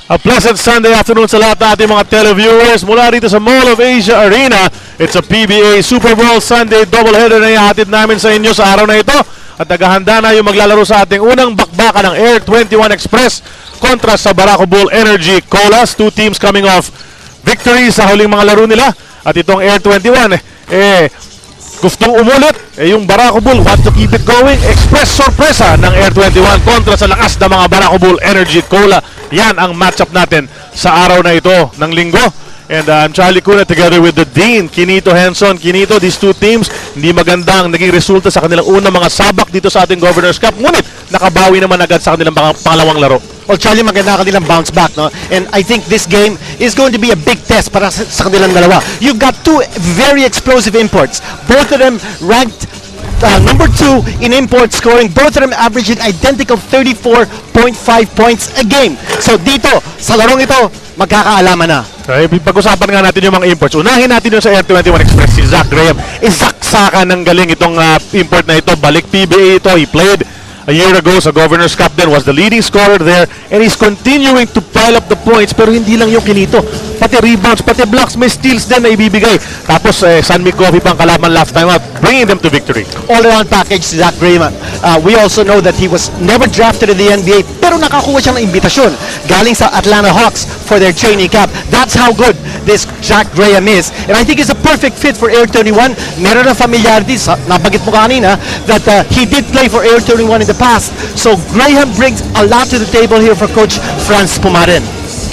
A pleasant Sunday afternoon sa lahat ng ating mga televiewers mula rito sa Mall of Asia Arena. It's a PBA Super Bowl Sunday doubleheader na ihatid namin sa inyo sa araw na ito. At naghahanda na yung maglalaro sa ating unang bakbakan ng Air21 Express kontra sa Barako Bull Energy Colas. Two teams coming off victory sa huling mga laro nila. At itong Air21, gustong umulit, yung Barako Bull want to keep it going. Express sorpresa ng Air21 kontra sa lakas ng mga Barako Bull Energy Cola. Yan ang matchup natin sa araw na ito ng linggo. And I'm Charlie Cuna together with the Dean, Kinito Henson. Kinito, these two teams, hindi magandang naging resulta sa kanilang unang mga sabak dito sa ating Governor's Cup. Ngunit, nakabawi naman agad sa kanilang pangalawang laro. Well, Charlie, maganda kanilang bounce back, no? And I think this game is going to be a big test para sa kanilang dalawa. You've got two very explosive imports. Both of them ranked number 2 in import scoring. Both of them averaging identical 34.5 points a game. So dito, sa larong ito, magkakaalaman na. Okay, pag-usapan nga natin yung mga imports. Unahin natin yung sa Air21 Express, si Zach Graham. Isaksakan ng galing itong import na ito. Balik PBA ito. He played a year ago sa Governor's Cup then, was the leading scorer there, and he's continuing to pile up the points. Pero hindi lang yung Kinito, pati rebounds, pati blocks, may steals din na ibibigay. Tapos San Miguel pang kalaban last time out, bringing them to victory. All-around package si Zach Graham. We also know that he was never drafted in the NBA, pero nakakuha siya ng imbitasyon galing sa Atlanta Hawks for their training camp. That's how good this Zach Graham is. And I think he's a perfect fit for Air21. Meron na familiarity, nabanggit mo kanina, that he did play for Air21 in the past. So Graham brings a lot to the table here for Coach Franz Pumarin.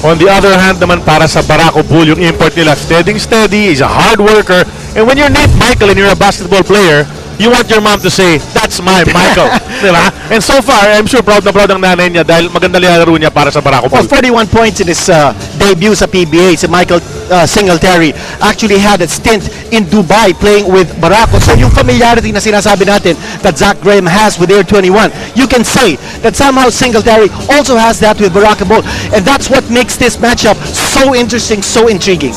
On the other hand naman, para sa Barako Bull, yung import nila, steady, he's a hard worker. And when you're Nate Michael and you're a basketball player, you want your mom to say, that's my Michael. Diba? And so far, I'm sure proud na proud ang nanay niya dahil maganda laro niya para sa Barako Bull. Well, 41 points in his debut sa PBA. Si Michael Singletary actually had a stint in Dubai playing with Barako. So yung familiarity na sinasabi natin that Zach Graham has with Air21, you can say that somehow Singletary also has that with Barako Bull. And that's what makes this matchup so interesting, so intriguing.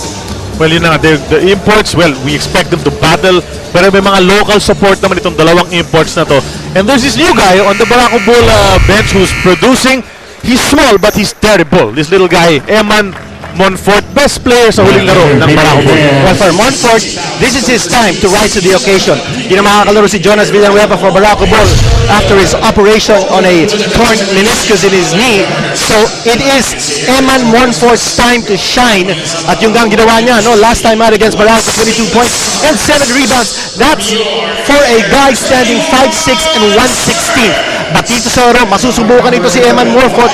Well, yun na, the imports, well, we expect them to battle, pero may mga local support naman itong dalawang imports na to. And there's this new guy on the Barako Bull bench who's producing. He's small, but he's terrible. This little guy, Eman Monfort, best player sa huling laro ng Barako Bull. Well, for Monfort, this is his time to rise to the occasion. Hindi na makakalaro si Jonas Villanueva for Barako Bull after his operation on a torn meniscus in his knee. So it is Eman Monfort's time to shine. At yung gang ginawa niya, no, last time out against Barako, 22 points and 7 rebounds. That's for a guy standing 5'6 and 116. But dito sa oro, masusubukan ito si Eman Monfort.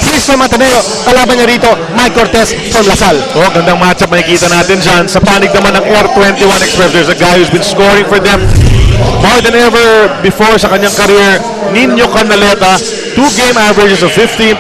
He's from Ateneo. Kalaban niya rito, Mike Cortez from Lasal. Oh, gandang matchup makikita natin dyan. Sa panig naman ng Air21 Express, there's a guy who's been scoring for them more than ever before sa kanyang career. Nino Canaleta, 2 game averages of 15.5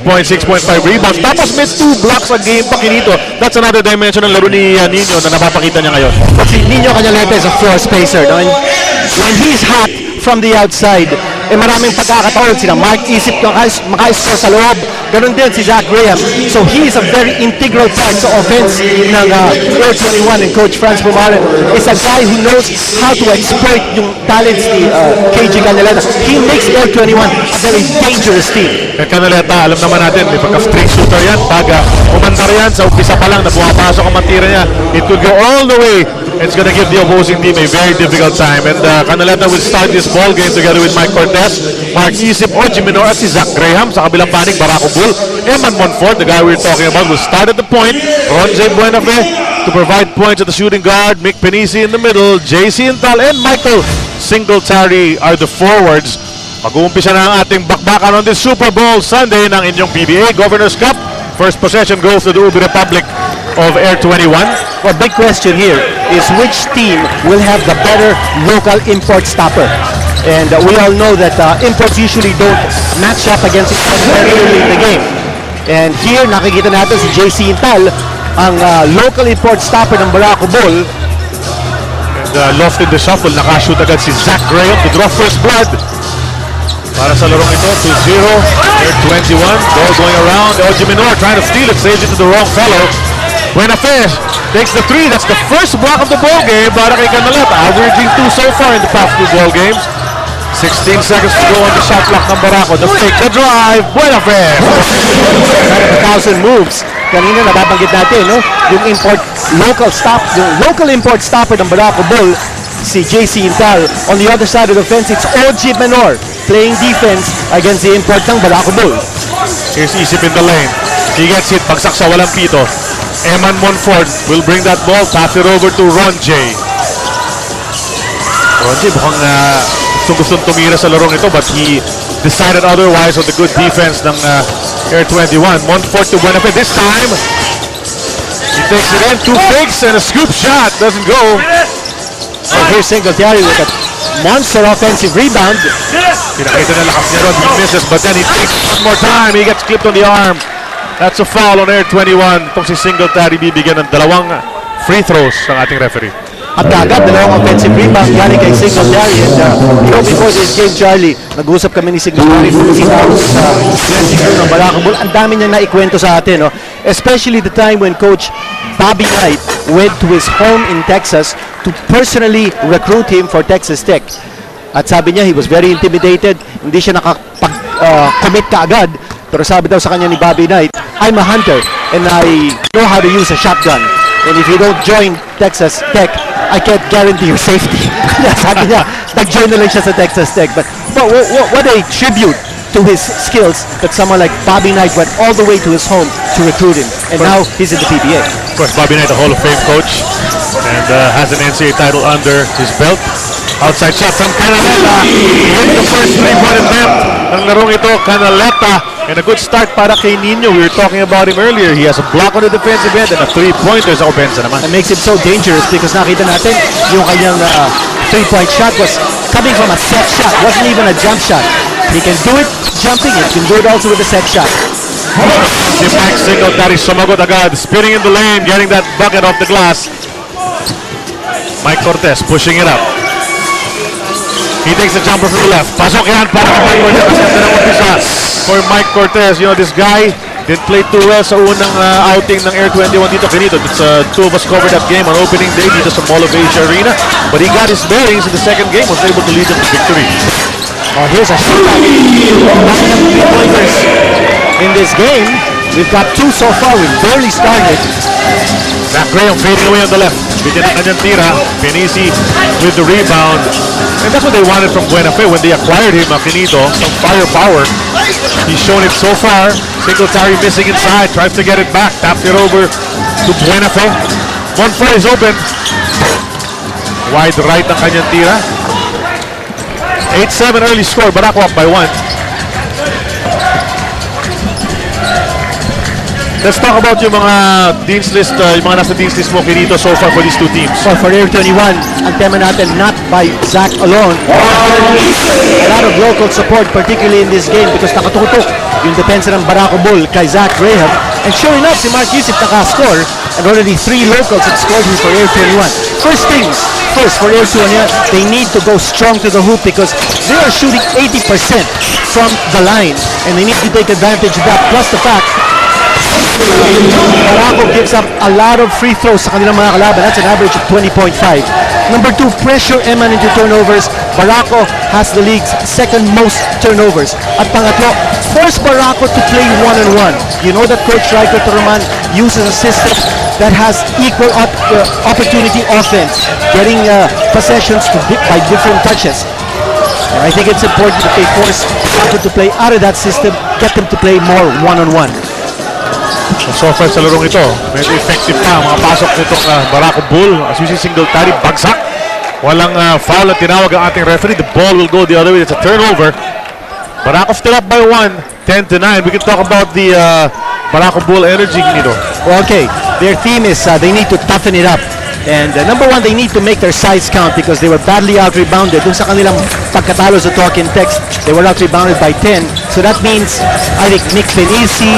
points, 6.5 rebounds. Tapos may 2 blocks a game pa Kinito. That's another dimension ng laro ni Nino na napapakita niya ngayon. Si Nino Canaleta is a floor spacer. No? When he's hot from the outside, maraming pagkakataon sila Mark Isip maka-score sa loob. Ganun din si Zach Graham. So he is a very integral part sa offense ng Air21 and Coach Franz Pumarin. Is a guy who knows how to exploit yung talents ni KG Canaleta. He makes Air21 a very dangerous team. Canaleta, alam naman natin, may pagka-streak shooter yan. Pag umandar yan, sa umpisa pa lang na pumapasok ang matira niya, it could go all the way. It's going to give the opposing team a very difficult time. And Canaleta will start this ball game together with Mike Cortez, Mark Isip, Oji Minor, at si Zach Graham. Sa kabilang panig, Barako Bull. Eman Monfort, the guy we're talking about, will start at the point. Ronjay Buenafe to provide points at the shooting guard. Mick Penisi in the middle. JC Intal and Michael Singletary are the forwards. Mag-uumpisa na ang ating bakbakan on this Super Bowl Sunday ng inyong PBA Governor's Cup. First possession goes to the Ubi Republic of Air21. Well, big question here is which team will have the better local import stopper? And we all know that imports usually don't match up against each other very early in the game. And here, nakikita natin si JC Intal, ang local import stopper ng Barako Bull. And lost in the shuffle, nakashoot agad si Zach Graham to draw first blood. Para sa larong ito, 2-0, Air21, ball going around, Oji Minor trying to steal it, saves it to the wrong fellow. Buenafe takes the 3, that's the first block of the ball game para kay Canaleta, averaging 2 so far in the past 2 ball games. 16 seconds to go on the shot clock ng Barako. The fake, the drive, Buenafe. 1,000 moves. Kanina nababanggit natin, no? Yung local import stopper ng Barako Bull, si JC Intal. On the other side of the fence, it's OG Menor playing defense against the import ng Barako Bull. Here's Isip in the lane. He gets hit, bagsak sa walang pito. Eman Monfort will bring that ball, pass it over to Ron J. Ron J mukhang gustong tumira sa larong ito, but he decided otherwise on the good defense ng Air21. Monfort to Buenafe this time. He takes it in, two fakes and a scoop shot. Doesn't go. So here's Singletary with a monster offensive rebound. Pinakita na lakas niya ron. He misses, but then he takes one more time. He gets clipped on the arm. That's a foul on Air21. Itong si Singletary bibigyan ng dalawang free throws ng ating referee. At agad, dalawang offensive rebound galing kay Singletary. And before this game, Charlie, nag-uusap kami ni Singletary sa dressing room ng Barako Bull. Ang dami niya naikwento sa atin, no? Especially the time when Coach Bobby Knight went to his home in Texas to personally recruit him for Texas Tech. At sabi niya, he was very intimidated. Hindi siya nakapag-commit kaagad. Pero sabi daw sa kanya ni Bobby Knight, I'm a hunter and I know how to use a shotgun. And if you don't join Texas Tech, I can't guarantee your safety. Sabi niya, nag-join na lang siya sa Texas Tech. But what a tribute to his skills that someone like Bobby Knight went all the way to his home to recruit him. And now he's in the PBA. Of course, Bobby Knight, a Hall of Fame coach, and has an NCAA title under his belt. Outside shot from Canaleta. He hit the first three-point attempt ng larong ito, Canaleta. And a good start para kay Nino. We were talking about him earlier. He has a block on the defensive end and a three-pointer sa offense naman. It makes him so dangerous because nakita natin yung kanyang three-point shot was coming from a set shot. Wasn't even a jump shot. He can do it jumping. He can do it also with a set shot. Si Mike Singletary sumagot agad. Spinning in the lane, getting that bucket off the glass. Mike Cortez pushing it up. He takes the jumper from the left. Pasok yan para kay Mike Cortez. Kasi ng umpisa for Mike Cortez. You know, this guy didn't play too well sa unang outing ng Air21 dito. It's two of us covered that game on opening day dito sa Mall of Asia Arena. But he got his bearings in the second game. Was able to lead them to victory. Oh, here's a shot. Three-pointers in this game. We've got two so far. We've barely started. Zach Graham fading away on the left. Bigyan ng kanyang tira. Penisi with the rebound. And that's what they wanted from Buenafe when they acquired him, Aquinito. Some firepower. He's shown it so far. Singletary missing inside. Tries to get it back. Tapped it over to Buenafe. Monfort is open. Wide right ang kanyang tira. 8-7 early score. Barako up by 1. Let's talk about yung mga Dean's List, yung mga nasa Dean's List mo kinito so far for these two teams. So for Air21, ang tema natin, not by Zach alone. A lot of local support, particularly in this game because nakatutok yung depensa ng Barako Bull kay Zach Graham. And sure enough, si Mark Yusuf nakascore and already 3 locals have scored here for Air21. First things first for Air21, they need to go strong to the hoop because they are shooting 80% from the line and they need to take advantage of that. Plus the fact Barako gives up a lot of free throws sa kanilang mga kalaban. That's an average of 20.5. Number 2, pressure Eman into turnovers. Barako has the league's second most turnovers. At pangatlo, force Barako to play one-on-one. You know that Coach Rico Toroman uses a system that has equal opportunity offense, getting possessions by different touches. And I think it's important that they force Barako to play out of that system, get them to play more one-on-one. So far sa larong ito, medyo effective pa mga pasok nitong Barako Bull. As you see, Singletary, bagsak. Walang foul na tinawag ang ating referee. The ball will go the other way. It's a turnover. Barako still up by 1, 10-9. We can talk about the Barako Bull energy nito. Well, okay, their theme is they need to toughen it up. And number 1, they need to make their sides count because they were badly out-rebounded. Dun sa kanilang pagkatalo sa talk and text, they were out-rebounded by 10. So that means, I think Nick Fenisi,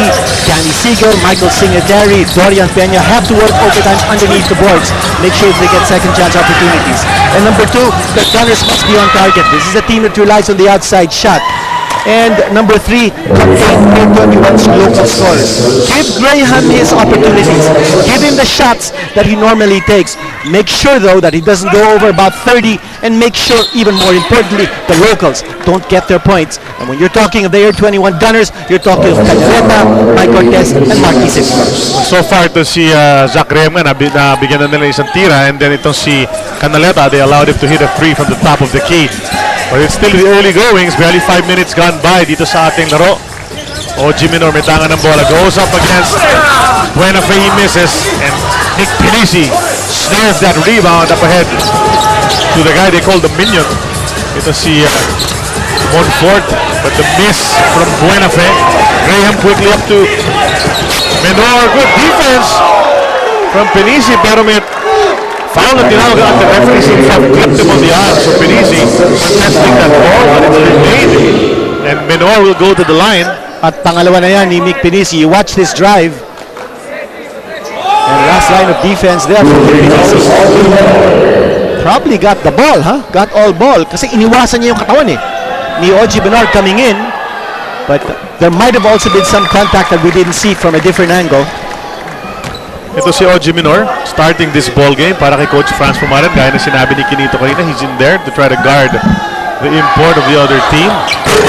Danny Siegel, Michael Singletary, Dorian Peña have to work overtime underneath the boards. Make sure they get second chance opportunities. And number 2, the gunners must be on target. This is a team that relies on the outside shot. And number 3, contain Air21's local scores. Give Graham his opportunities. Give him the shots that he normally takes. Make sure, though, that he doesn't go over about 30, and make sure, even more importantly, the locals don't get their points. And when you're talking of the Air21 Gunners, you're talking of Canaleta, Mike Cortez, and Mark Isip. So far, ito si Zach Graham na nabigyan na nila isang tira, and then itong si Canaleta, they allowed him to hit a free from the top of the key. But it's still the early goings, barely 5 minutes gone by dito sa ating laro. OG Minor may tangan ng bola, goes up against Buenafe, he misses, and Nick Pinisi snares that rebound up ahead to the guy they call the Minion. Ito si Monfort, but the miss from Buenafe. Graham quickly up to Minor, good defense from Pinisi, pero may foul na tinawag at the referee seems to have clipped him on the arm. So Pinisi contesting that ball, but it's been made, and Minor will go to the line. At pangalawa na yan ni Mick Pinisi. You watch this drive. And last line of defense there for Pinisi. Probably got the ball, huh? Got all ball. Kasi iniwasan niya yung katawan ni OG Bernard coming in. But there might have also been some contact that we didn't see from a different angle. Ito si OG Minor starting this ball game para kay Coach Franz Pumaran. Gaya na sinabi ni Kinito kanina, he's in there to try to guard the import of the other team.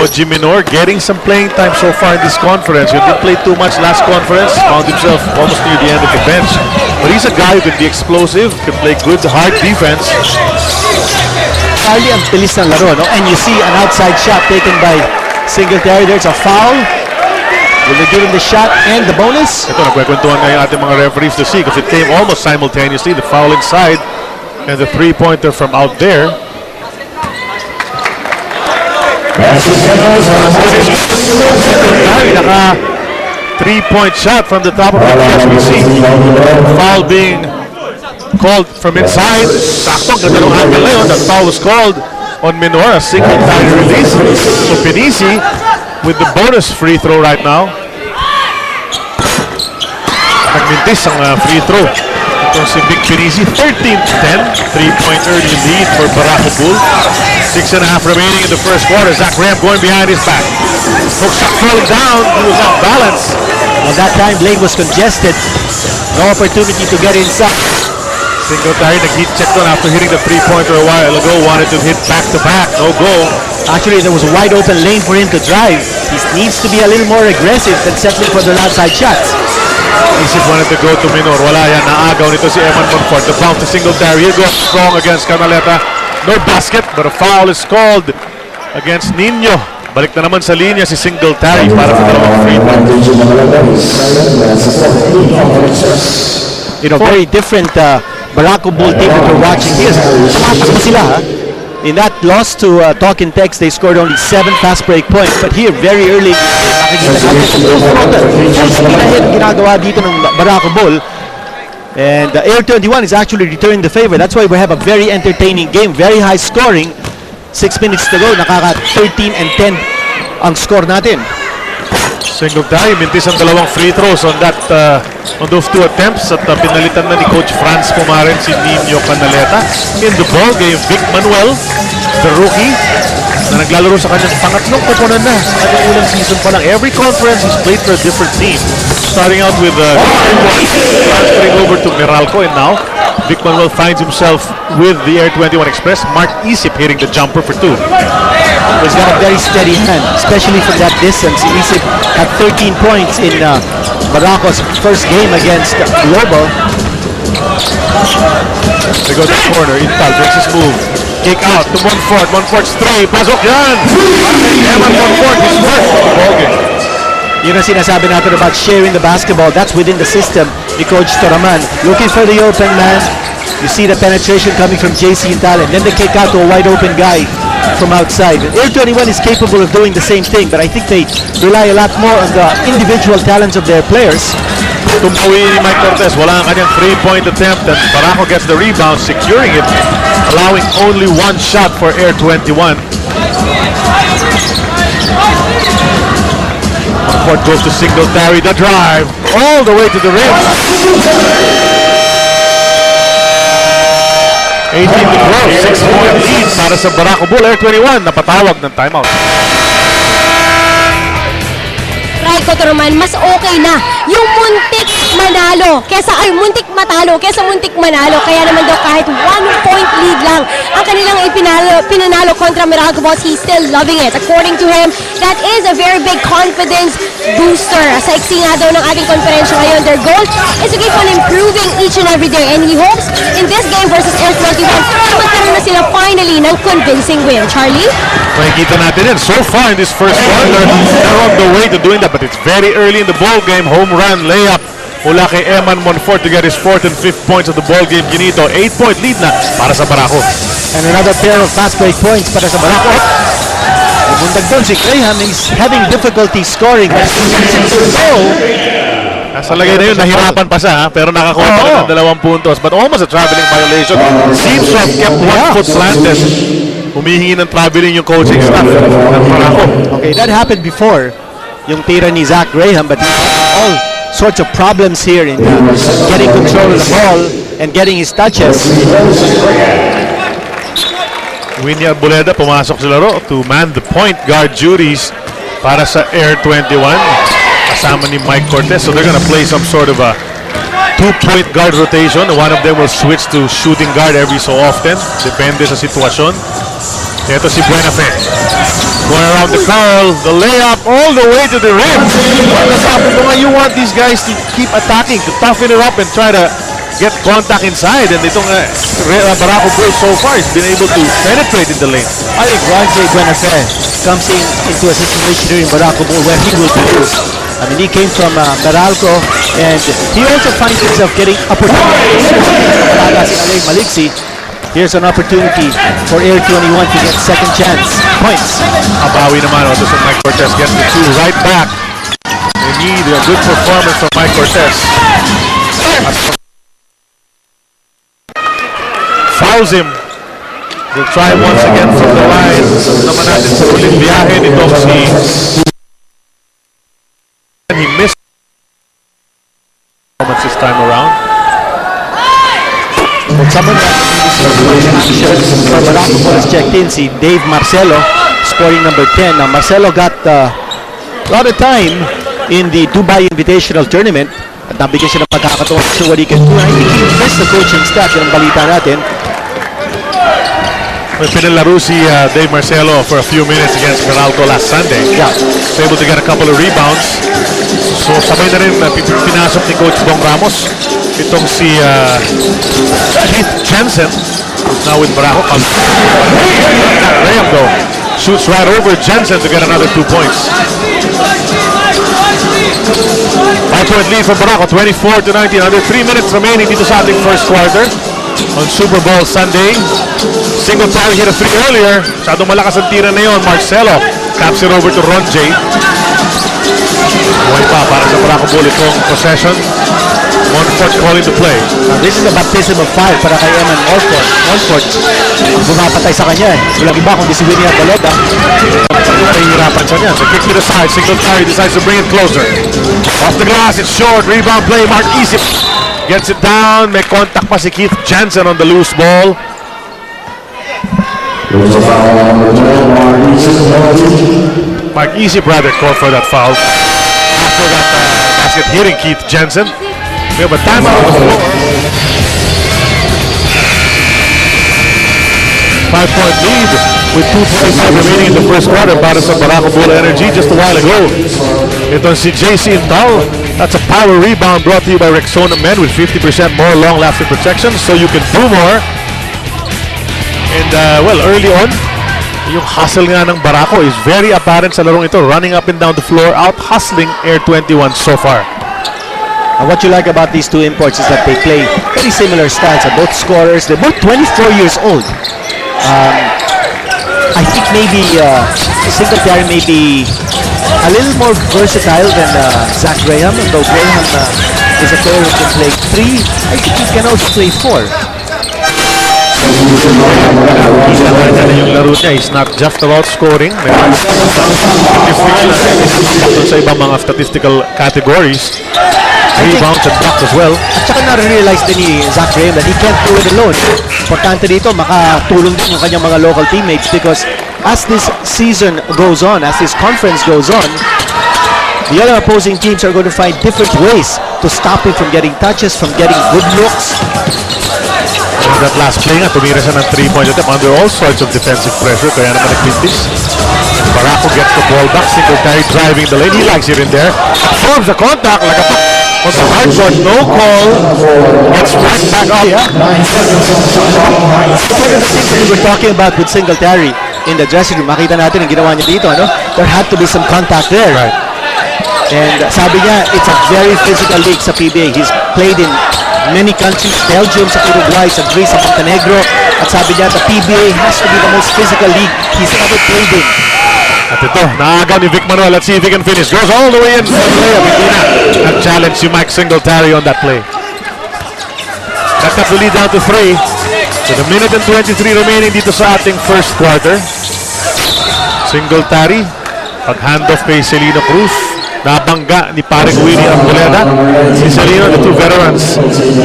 OG Minor getting some playing time so far in this conference. He didn't play too much last conference, found himself almost near the end of the bench. But he's a guy who can be explosive, can play good hard defense. Charlie, ang bilis ng laro, no? And you see an outside shot taken by Singletary. There's a foul. Will they give him the shot and the bonus? Ito, nagkwekwentuhan nga yung ating mga referees to see because it came almost simultaneously. The foul inside and the three-pointer from out there. Naka three-point shot from the top of the key as we see. Foul being called from inside. Saktong ganda ng angle na yun. That foul was called on Minor, a single time release. So Pinisi with the bonus free throw right now. Nagmintis ang free throw. Itong si Big Pinisi, 13-10. 3-point early lead for Barako Bull. 6.5 remaining in the first quarter. Zach Graham going behind his back. Hook shot falling down. He was off balance. Well, that time Blake was congested. No opportunity to get inside. Singletary nag-heat check doon after hitting the three-pointer a while ago. Wanted to hit back-to-back. No goal. Actually, there was a wide open lane for him to drive. He needs to be a little more aggressive than settling for their outside shots. Isip wanted to go to Minor. Wala yan. Naagaw nito si Eman Monfort. The bounce to Singletary. He'll go strong against Canaleta. No basket, but a foul is called against Nino. Balik na naman sa linya si Singletary para sa dalawang free throws. You know, very different Barako Bull team that we're watching here. Tumatakbo sila, ha? In that loss to Talk and Text, they scored only 7 fast break points. But here, very early, nakikita natin full speed ahead ginagawa dito ng Barako Bull. And Air21 is actually returning the favor. That's why we have a very entertaining game, very high scoring. 6 minutes to go, nakaka 13 and 10 ang score natin. Singletary mintis ang dalawang free throws on that on those two attempts at pinalitan na ni Coach Franz Pumaran si Nino Canaleta. In the ball game, Vic Manuel, the rookie, na naglalaro sa kanyang pangatlong koponan na sa kanyang unang season pa lang. Every conference he's played for a different team. Starting out with transferring over to Meralco, and now Vic Manuel finds himself with the Air21 Express. Mark Isip hitting the jumper for 2. He's got a very steady hand, especially from that distance. Isip had 13 points in Barako's first game against Global. They go to the corner. Intal makes his move. Kick out to Monfort. Monfort's 3. Pasok yan! Eman Monfort is first of the ballgame. Yun ang sinasabi natin about sharing the basketball. That's within the system ni Coach Toraman. Looking for the open man. You see the penetration coming from JC Intal, and then they kick out to a wide open guy from outside. Air21 is capable of doing the same thing, but I think they rely a lot more on the individual talents of their players. Tumuwi ni Mike Cortez. Wala ang kanyang 3-point attempt, and Barako gets the rebound, securing it, allowing only one shot for Air21. Monfort goes to Singletary, the drive, all the way to the rim. 18 to 12, 6-point lead para sa Barako Bull. Air21 napatawag ng timeout. naman, mas okay na yung muntik muntik matalo kesa muntik manalo. Kaya naman daw kahit 1-point lead lang ang kanilang pinanalo kontra Barako Bulls, he's still loving it. According to him, that is a very big confidence booster. Sa iksi nga daw ng ating konferensya ngayon, their goal is to keep on improving each and every day, and he hopes in this game versus Air21 magkaroon na sila finally ng convincing win. Charlie? Makikita natin yan. So far in this first quarter, they're on the way to doing that, but it's very early in the ball game. Home run layup mula kay Eman Monfort to get his 4th and 5th points of the ball game. Ginito, 8-point lead na para sa Barako. And another pair of fast break points para sa Barako. Bumundag doon si Graham is having difficulty scoring. So, nasa lagay na yun, nahirapan pa siya, pero nakakuha pa rin ng 2 puntos. But almost a traveling violation. Seems to have kept 1 foot planted. Humihingi ng traveling yung coaching staff ng Barako. Okay, that happened before. Yung tira ni Zach Graham, but he had all sorts of problems here in getting control of the ball and getting his touches. Winnie Arboleda pumasok sa laro to man the point guard duties para sa Air21 kasama ni Mike Cortez. So they're gonna play some sort of a 2-point guard rotation. One of them will switch to shooting guard every so often, depende sa sitwasyon. Ito si Buenafe. Going around the curl, the layup all the way to the rim. You want these guys to keep attacking, to toughen it up and try to get contact inside. And itong Barako Bulls so far has been able to penetrate in the lane. I think Ronjay Buenafe comes into a situation here in Barako Bull where he will produce. I mean, he came from Barako, and he also finds himself getting opportunities. Maliksi. Here's an opportunity for Air21 to get second chance points. Abawi naman also sa Mike Cortez, gets the 2 right back. They need a good performance from Mike Cortez. Fouls him. They'll try once again from the line. Naman natin sa ulit biyahe nitong si... He missed moments this time around. But someone for Barako has checked in, si Dave Marcelo, scoring number 10. Now Marcelo got a lot of time in the Dubai Invitational Tournament at nabigyan siya ng pagkakataon to show what he can do. I think he missed the coaching staff. Yan ang balita natin. May pinalaro si Dave Marcelo for a few minutes against Barako last Sunday. Yeah. Was able to get a couple of rebounds. So sabay na rin pinasok ni Coach Bong Ramos itong si Keith Jensen, who's now with Barako. Graham though shoots right over Jensen to get another 2 points. 5-point lead for Barako, 24-19. Under 3 minutes remaining dito sa ating first quarter on Super Bowl Sunday. Single tally hit a 3 earlier. Masyadong malakas ang tira na yun. Marcelo taps it over to Ron J. Buhay pa para sa Barako Bull itong possession. Monfort calling the play. Now, this is a baptism of fire para kay Eman Monfort. Monfort, bumapatay sa kanya. Walang iba kundi si Winnie Arboleda. Nahihirapan siya niyan. So kick to the side. Single tally decides to bring it closer. Off the glass. It's short. Rebound play. Mark Isip gets it down. May contact pa si Keith Jensen on the loose ball. Mark Isip rather called for that foul after that basket hitting Keith Jensen. We have a timeout on the floor. 5-point lead with 2:25 remaining in the first quarter para sa Barako Bull Energy just a while ago. Ito si JC Intal. That's a power rebound brought to you by Rexona Men with 50% more long-lasting protection so you can do more. And well, early on, yung hustle nga ng Barako is very apparent sa larong ito, running up and down the floor, out-hustling Air21 so far. And what you like about these two imports is that they play very similar styles. They're both scorers. They're both 24 years old. I think maybe Singletary may be a little more versatile than Zach Graham. Though Graham is a player who can play 3, I think he can also play 4. Yung laro niya is not just about scoring. May sa ibang mga statistical categories. Rebounds and blocks as well. At saka na-realize din ni Zach Graham that he can't do it alone. Importante dito, makatulong din yung kanyang mga local teammates because as this season goes on, as this conference goes on, the other opposing teams are going to find different ways to stop him from getting touches, from getting good looks. And that last play nga, tumira siya ng 3-point attempt under all sorts of defensive pressure, kaya naman nagpintis. Barako gets the ball back, Singletary driving the lane, he likes it in there. Absorbs the contact, like a on the hard shot, no call. Gets right back up. Yeah. One of the things that we were talking about with Singletary in the dressing room, makita natin ang ginawa niya dito, ano? There had to be some contact there. Right. And sabi niya, it's a very physical league sa PBA. He's played in many countries, Belgium, sa Uruguay, sa Greece, sa Montenegro. At sabi niya, the PBA has to be the most physical league he's ever played in. At ito, naagaw ni Vic Manuel. Let's see if he can finish. Goes all the way in. Hindi na nag-challenge si Mike Singletary on that play. Cut up the lead down to 3. With a minute and 23 remaining dito sa ating first quarter. Singletary, pag-handoff kay Celino Cruz. Nabangga ni Paring Winnie Arboleda. Si Celino, the two veterans,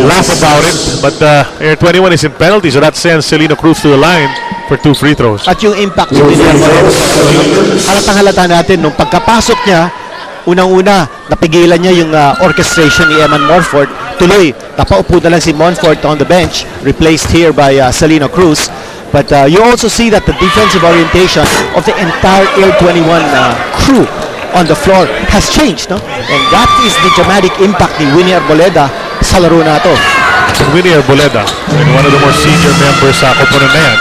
laugh about it. But Air21 is in penalty, so that sends Celino Cruz to the line for 2 free throws. At yung impact yung din halatang-halata natin, nung pagkapasok niya, unang-una, napigilan niya yung orchestration ni Eman Morford. Tuloy, napaupo na lang si Monfort on the bench, replaced here by Celino Cruz. But you also see that the defensive orientation of the entire Air21 crew on the floor has changed, no? And that is the dramatic impact ni Winnie Arboleda sa laro na ito. Winnie Arboleda, one of the more senior members sa component na yan,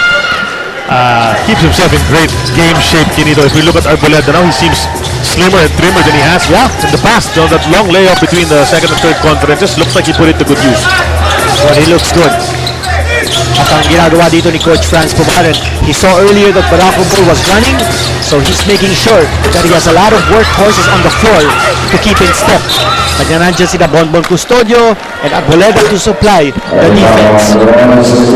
keeps himself in great game shape, Kinito. If we look at Arboleda now, he seems slimmer and trimmer than he has in the past. You know, that long layup between the second and third conferences looks like he put it to good use. Well, he looks good. At ang ginagawa dito ni Coach Franz Pumaran, he saw earlier that Barako was running, so he's making sure that he has a lot of workhorses on the floor to keep in step. Kanya nandiyan sila Bonbon Custodio and Arboleda to supply the defense.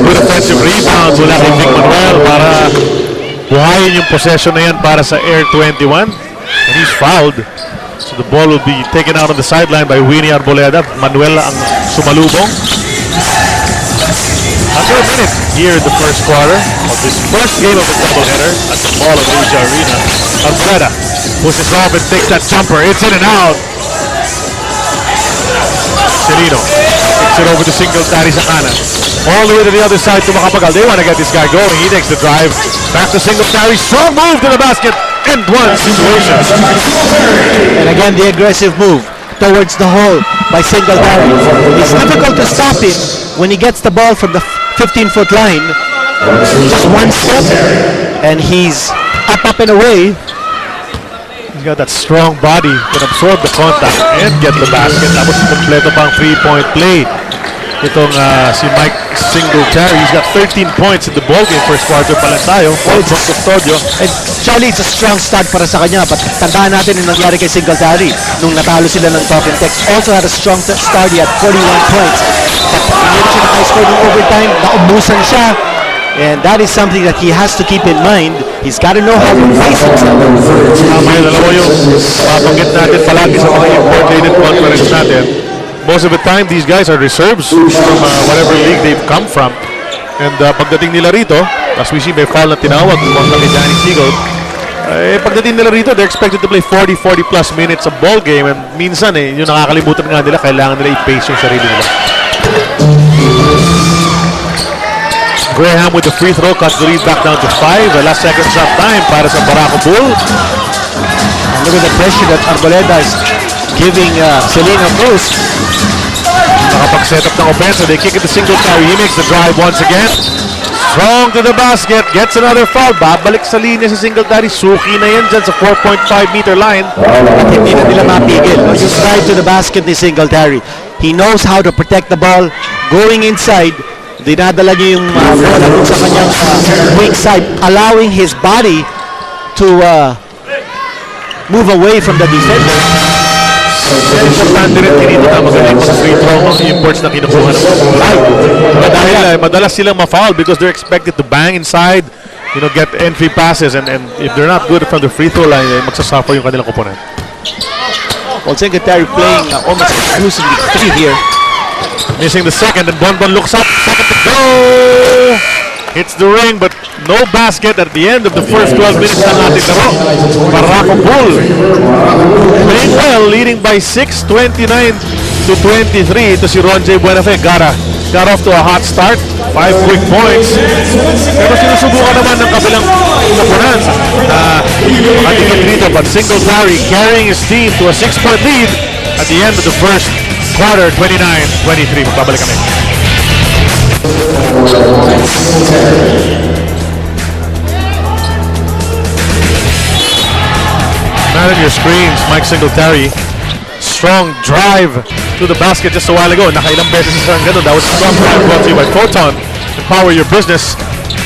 Good offensive rebounds mula kay Vic Manuel para buhayin yung possession na yan para sa Air21. And he's fouled. So the ball will be taken out on the sideline by Winnie Arboleda. Manuel ang sumalubong. Under a minute here in the first quarter of this first game of the doubleheader at the Mall of Asia Arena. Arboleda pushes off and takes that jumper. It's in and out. Celino takes it over to Singletary sa kanan. All the way to the other side to Makapagal. They want to get this guy going. He takes the drive. Back to Singletary. Strong move to the basket. End one situation. And again, the aggressive move towards the hole by Singletary. It's difficult to stop him when he gets the ball from the 15-foot line. Just one step, and he's up and away. He's got that strong body, can absorb the contact and get the basket. Tapos kompleto pang 3-point play. Itong si Mike Singletary, he's got 13 points in the ballgame first quarter pa lang tayo. Bonbon Custodio. And Charlie, it's a strong start para sa kanya. But tandaan natin yung nangyari kay Singletary nung natalo sila ng Talking Tex. Also had a strong start. He had 41 points. But hindi siya naka-score ng overtime. Naubusan siya. And that is something that he has to keep in mind. He's got to know how to face himself. Tama yun, alam mo yung mabanggit natin palagi sa mga imported conference natin. Most of the time, these guys are reserves from whatever league they've come from. And pagdating nila rito, as we see, may foul na tinawag kay Danny Siegel. Pagdating nila rito, they're expected to play 40 plus minutes a ball game. And minsan, yung nakakalimutan nga nila, kailangan nila i-pace yung sarili nila. Graham with the free throw, cuts the lead back down to 5. The last second shot time para sa Barako Bull. And look at the pressure that Arboleda is giving Celino Cruz. Nakapag-set up ng offense, so they kick it to Singletary. He makes the drive once again. Strong to the basket, gets another foul. Babalik sa linya si Singletary. Suki na yan dyan sa 4.5-meter line. At hindi na nila mapigil. Yung drive to the basket ni Singletary. He knows how to protect the ball. Going inside, dinadala niya yung bola dun sa kanyang weak side, allowing his body to move away from the defender. Very importante rin Kinito na magaling mag-free throw ng imports na kinukuha ng dahil madalas silang ma-foul because they're expected to bang inside, get entry passes, and if they're not good from the free throw line, magsasuffer yung kanilang opponent. Well, Singletary playing almost exclusively 3 here. Missing the second, and Bonbon looks up, second to go! Hits the ring, but no basket at the end of the first 12 minutes ng ating laro. Barako Bull playing well, leading by 6, 29 to 23. Ito si Ron J. Buenafe. Got off to a hot start. 5 quick points. Pero sinusubukan naman ng kabilang kapunan makadikit rito. But Singletary carrying his team to a 6-point lead at the end of the first quarter, 29-23. Magbabalik kami. Man on your screens, Mike Singletary. Strong drive to the basket just a while ago. Nakailang beses isang ganun. That was a strong drive brought to you by Photon. Empower your business.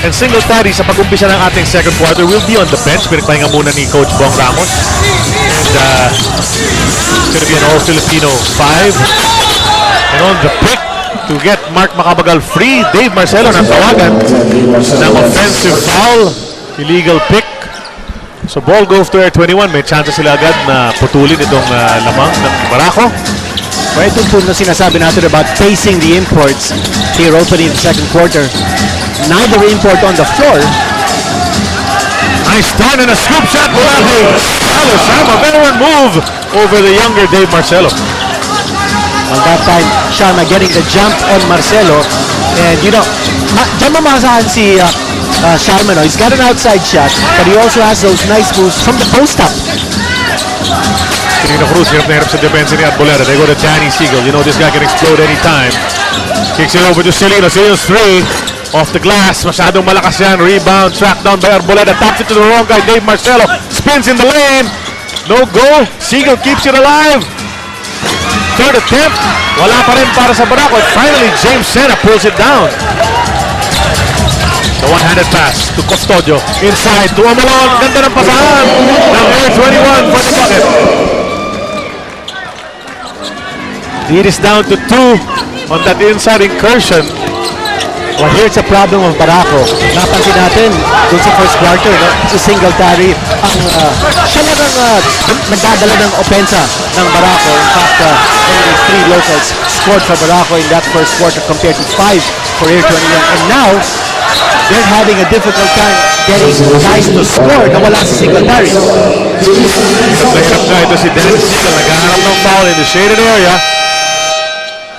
And Singletary sa pag-umpisa ng ating second quarter will be on the bench. Pinagpahinga muna ni Coach Bong Ramos. And it's going to be an all-Filipino 5. And on the pick to get Mark Macabagal free, Dave Marcelo ng tawagan ng offensive foul. Illegal pick. So ball goes to Air21. May chance sila agad na putulin itong lamang ng Barako. Well, ito po na sinasabi natin about pacing the imports here opening the second quarter. Neither import on the floor. Nice turn and a scoop shot. Carlos Sharma, veteran move over the younger Dave Marcelo. On that time, Sharma getting the jump on Marcelo. And you know, dyan mamasahan si Sharma. No? He's got an outside shot, but he also has those nice moves from the post up. Quirino Cruz, hirap na hirap sa depensa ni Arboleda. They go to Danny Siegel. You know this guy can explode anytime. Kicks it over to Celino. Celino's 3. Off the glass. Masyadong malakas yan. Rebound. Tracked down by Arboleda. Taps it to the wrong guy. Dave Marcelo. Spins in the lane. No goal. Siegel keeps it alive. Third attempt. Wala pa rin para sa Barako. And finally, James Sena pulls it down. The one-handed pass to Custodio. Inside to Amalon. Ganda ng pasahan ng Air21 for the bucket. Lead is down to 2 on that inside incursion. Well, here it's a problem of Barako. Napansin natin dun sa first quarter, no? Si Singletary, siya lang ang nagdadala ng opensa ng Barako. In fact, only 3 locals scored for Barako in that first quarter compared to 5 for Air21. And now, they're having a difficult time getting guys to score na wala si Singletary. Nag-up nga ito si Danny Siegel. Naghahanap ng foul in the shaded area.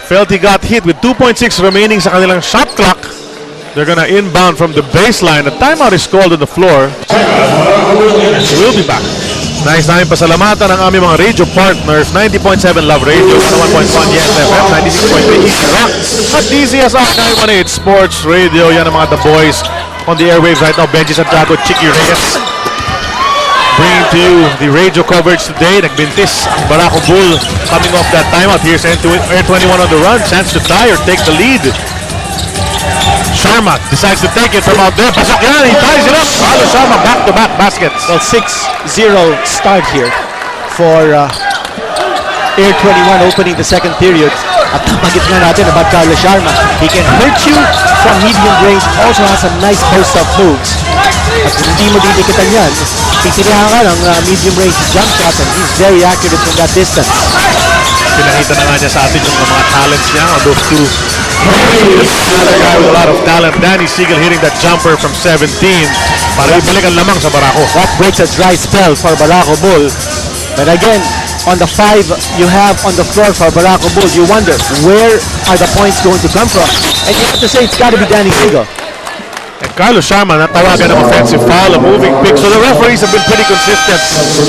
Felt he got hit with 2.6 remaining sa kanilang shot clock. They're gonna inbound from the baseline. A timeout is called on the floor. We'll be back. Nice namin pasalamatan ang aming mga radio partners. 90.7 Love Radio, 101.1 Yes FM, 96.3 East Rock, at DCSR 918 Sports Radio. Yan ang mga The Boys on the airwaves right now. Benji Santiago, Chicky Reyes. Bringing to you the radio coverage today. Nagbintis ang Barako Bull coming off that timeout. Here's Air21 on the run. Chance to tie or take the lead. Sharma decides to take it from out there. Pasok yan. He ties it up. Carlos Sharma back-to-back baskets. Well, 6-0 start here for Air21 opening the second period. At napagit nga natin about Carlos Sharma. He can hurt you from medium range. Also has some nice post-up moves. At kung hindi mo didikitan yan, titirahan ka ng medium range jump shot, and he's very accurate from that distance. Pinakita na nga niya sa atin yung mga talents niya on those two. Another guy with a lot of talent. Danny Siegel hitting that jumper from 17 para ibalik ang lamang sa Barako. That breaks a dry spell for Barako Bull. But again, on the 5 you have on the floor for Barako Bull, you wonder where are the points going to come from? And you have to say it's got to be Danny Siegel. And Carlos Sharma natawagan ng offensive foul, a moving pick. So the referees have been pretty consistent.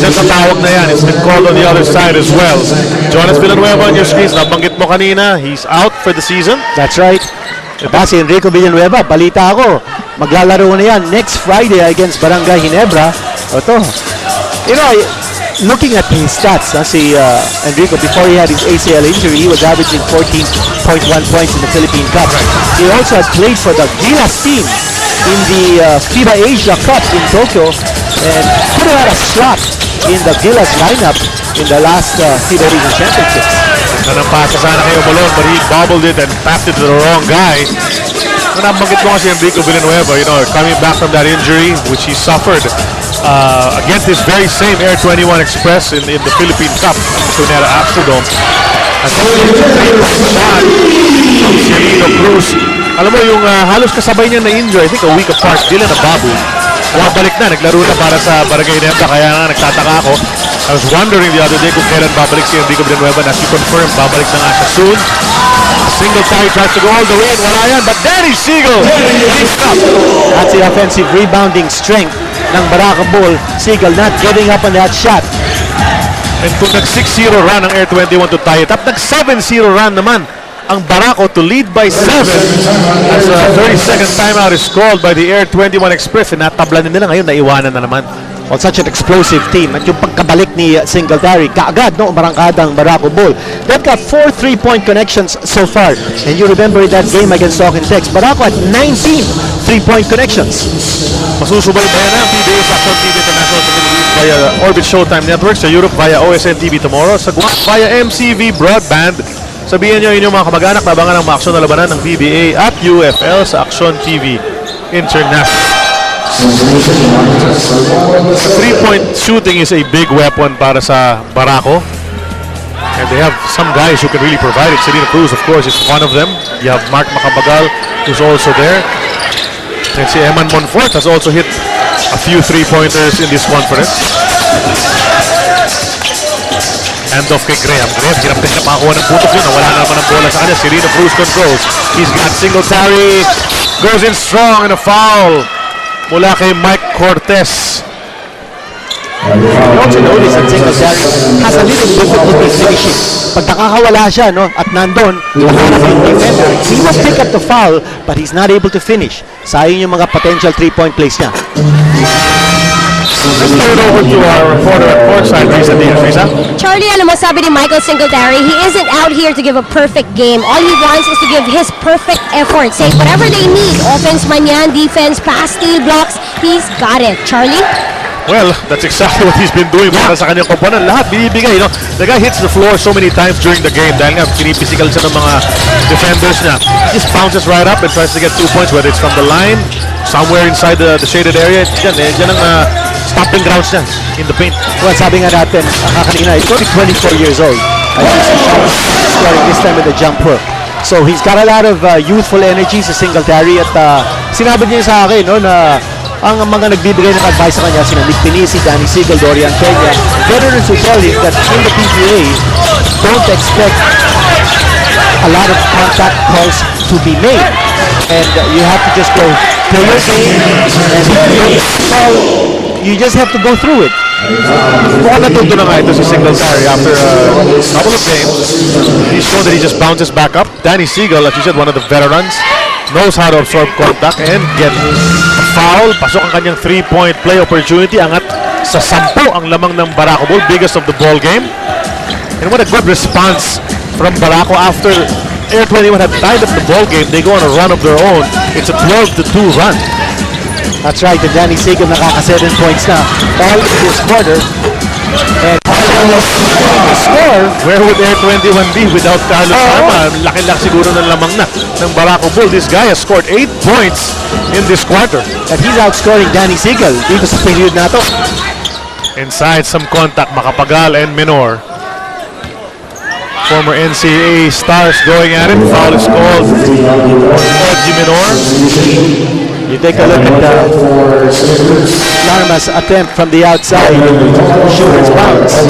Diyan sa tawag na yan, it's been called on the other side as well. Jonas Villanueva on your screens. Nabanggit mo kanina, he's out for the season. That's right. Si Enrico Villanueva, balita ako, maglalaro na yan next Friday against Barangay Ginebra. Ito, you know, looking at his stats, si Enrico, before he had his ACL injury, he was averaging 14.1 points in the Philippine Cup. He also had played for the Gilas team in the FIBA Asia Cup in Tokyo, and could have had a slot in the Gilas lineup in the last FIBA Region Championships. Nanampasa sana kayo Malone, but he bobbled it and passed it to the wrong guy. Nabanggit mo kasi Enrico Villanueva, you know, coming back from that injury which he suffered against this very same Air21 Express in the Philippine Cup at Cunera Astrodome. At shot from Celino Cruz. Alam mo, yung halos kasabay niya na injury, I think a week apart, Dylan Ababu. Babalik na, naglaro na para sa Barangay Nebra, kaya nga nagtataka ako. I was wondering the other day kung kailan babalik si Enrico Villanueva, na si confirm babalik na nga siya soon. Single tie tries to go all the way, and wala yan, but Danny Siegel picks up. That's the offensive rebounding strength ng Barako Bull. Siegel not giving up on that shot. And kung nag-6-0 run ang Air21 to tie it up, nag-7-0 run naman ang Barako to lead by 7 as a 32nd timeout is called by the Air21 Express. And natablan din nila ngayon, naiwanan na naman. Well, such an explosive team. At yung pagkabalik ni Singletary, kaagad, no, marangkadang Barako Bull. They've got 4 3-point connections so far. And you remember that game against Talking Tex. Barako had 19 3-point connections. Masusubaybayan na ang PBA sa Action TV International sa Philippines via Orbit Showtime Network, sa Europe via OSN TV tomorrow, sa Guam via MCV Broadband. Sabihin nyo inyong mga kamag-anak, labangan ang mga aksyon na labanan ng PBA at UFL sa Action TV International. The 3-point shooting is a big weapon para sa Barako. And they have some guys who can really provide it. Serena Cruz, of course, is one of them. You have Mark Macabagal, who's also there. And si Eman Monfort has also hit a few 3-pointers in this conference. Handoff kay Graham. Graham, hirap din siya makakuha ng putok yun. Wala na naman ang bola sa kanya. Serena Cruz controls. He's got Singletary. Goes in strong and a foul mula kay Mike Cortez. You also notice that Singletary has a little difficulty finishing. Pag nakakawala siya, no, at nandun, nakaharap yung defender, he will pick up the foul, but he's not able to finish. Sayang yung mga potential 3-point plays niya. Let's turn over to our reporter at courtside, Risa Diaz. Risa? Charlie, alam mo, sabi ni Michael Singletary, he isn't out here to give a perfect game. All he wants is to give his perfect effort. Say, whatever they need, offense man yan, defense, pass, steal, blocks, he's got it. Charlie? Well, that's exactly what he's been doing para sa kanyang komponan. Lahat binibigay, no? The guy hits the floor so many times during the game dahil nga pinipisikal siya ng mga defenders niya. He just bounces right up and tries to get 2 points, whether it's from the line, somewhere inside the shaded area. Diyan ang stopping grounds niya in the paint. Well, sabi nga natin, kanina, he's only 24 years old. Scoring this time with a jump hook. So he's got a lot of youthful energy sa Singletary at sinabi niya sa akin, no, na ang mga nagbibigay ng advice sa kanya, sina Nick Pinisi, Danny Siegel, Dorian Peña, veterans who tell him that in the PBA, don't expect a lot of contact calls to be made. And you have to just go play your game, and you just have to go through it. Mukhang natuto na nga ito si Singletary after a couple of games. He's shown that he just bounces back up. Danny Siegel, as you said, one of the veterans, knows how to absorb contact and get a foul. Pasok ang kanyang 3-point play opportunity. Angat sa 10 ang lamang ng Barako Bull, biggest of the ball game. And what a good response from Barako after Air21 had tied up the ball game. They go on a run of their own. It's a 12-2 run. That's right, and Danny Siegel nakaka 7 points na all in this quarter. And the score, Where would Air21 be without Carlos Arma? Laki-laki siguro ng lamang na ng Barako Bull. This guy has scored 8 points in this quarter. and he's outscoring Danny Siegel dito sa period na to. Inside, some contact, Macapagal and Menor. Former NCAA stars going at it. Foul is called on Menor. You take a look at Larma's attempt from the outside. Shooter's bounce.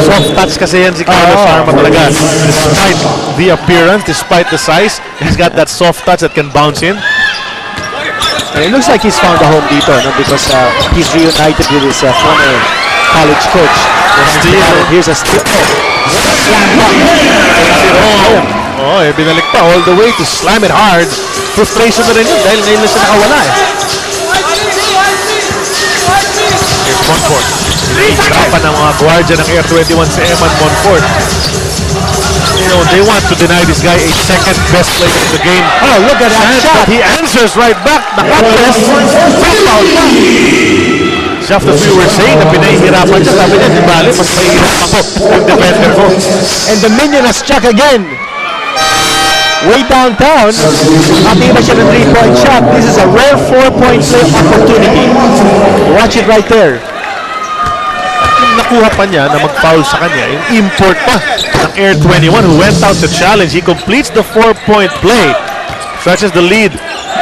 Soft touch kasi yan si Carlos Arma talaga. Despite the appearance, despite the size, he's got that soft touch that can bounce in. And it looks like he's found a home dito, no? Because he's reunited with his former college coach. Here's a steal. Oh, binalik pa all the way to slam it hard. Frustration na rin yun dahil ngayon na siya nakawala eh. Here's Monfort. Hirapan ng mga guardia ng Air21 si Eman Monfort. You know, they want to deny this guy a second best player in the game. Oh, look at that shot. But he answers right back. Just as we were saying, na pinahihirapan siya, sabi niya, di bale, mas mahirap ako yung defender ko. And the minion has struck again. Way downtown, nakatiba siya ng 3-point shot. This is a rare 4-point play opportunity. Watch it right there. Yung nakuha pa niya na mag-foul sa kanya, yung import pa ng Air21 who went out to challenge. He completes the 4-point play. Stretches the lead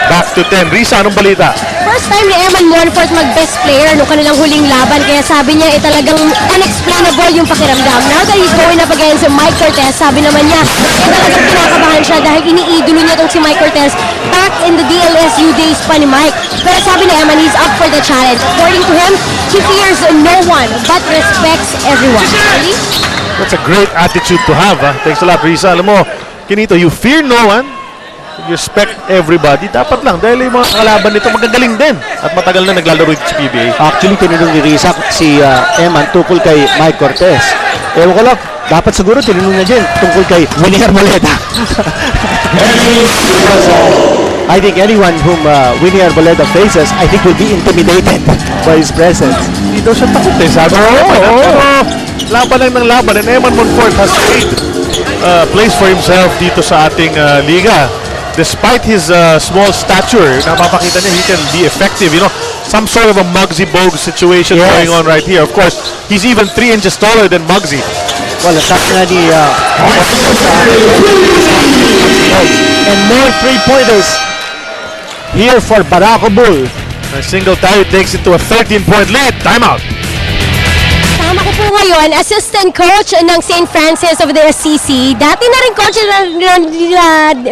back to 10. Risa, anong balita? first time ni Eman Monfort mag-best player nung kanilang huling laban. Kaya sabi niya, talagang unexplainable yung pakiramdam. Now that he's going up against Mike Cortez, sabi naman niya, talagang kinakabahan siya dahil iniidolo niya itong si Mike Cortez back in the DLSU days pa ni Mike. Pero sabi ni Eman, he's up for the challenge. According to him, he fears no one but respects everyone. Really? That's a great attitude to have. Thanks a lot, Risa. Alam mo, Kinito, you fear no one, you respect everybody. Dapat lang, dahil yung mga kalaban nito magagaling din. At matagal na naglalaro ito sa PBA. Actually, tinanong ni Risa si Eman tungkol kay Mike Cortez. Ewan ko lang, dapat siguro tinanong niya din tungkol kay Winnie Arboleda. I think anyone whom Winnie Arboleda faces, I think will be intimidated by his presence. Hindi daw siya takot eh. Sabi ko naman. Pero laban lang ng laban. And Eman Monfort has made place for himself dito sa ating liga. Despite his small stature, napapakita niya he can be effective. You know, some sort of a Muggsy Bogues situation going on right here. Of course, he's even 3 inches taller than Muggsy. Well, attack na ni and more three-pointers here for Barako Bull. A single tally takes it to a 13-point lead. Timeout. Kasama ko po ngayon, assistant coach ng St. Francis of the SCC, dati na rin coach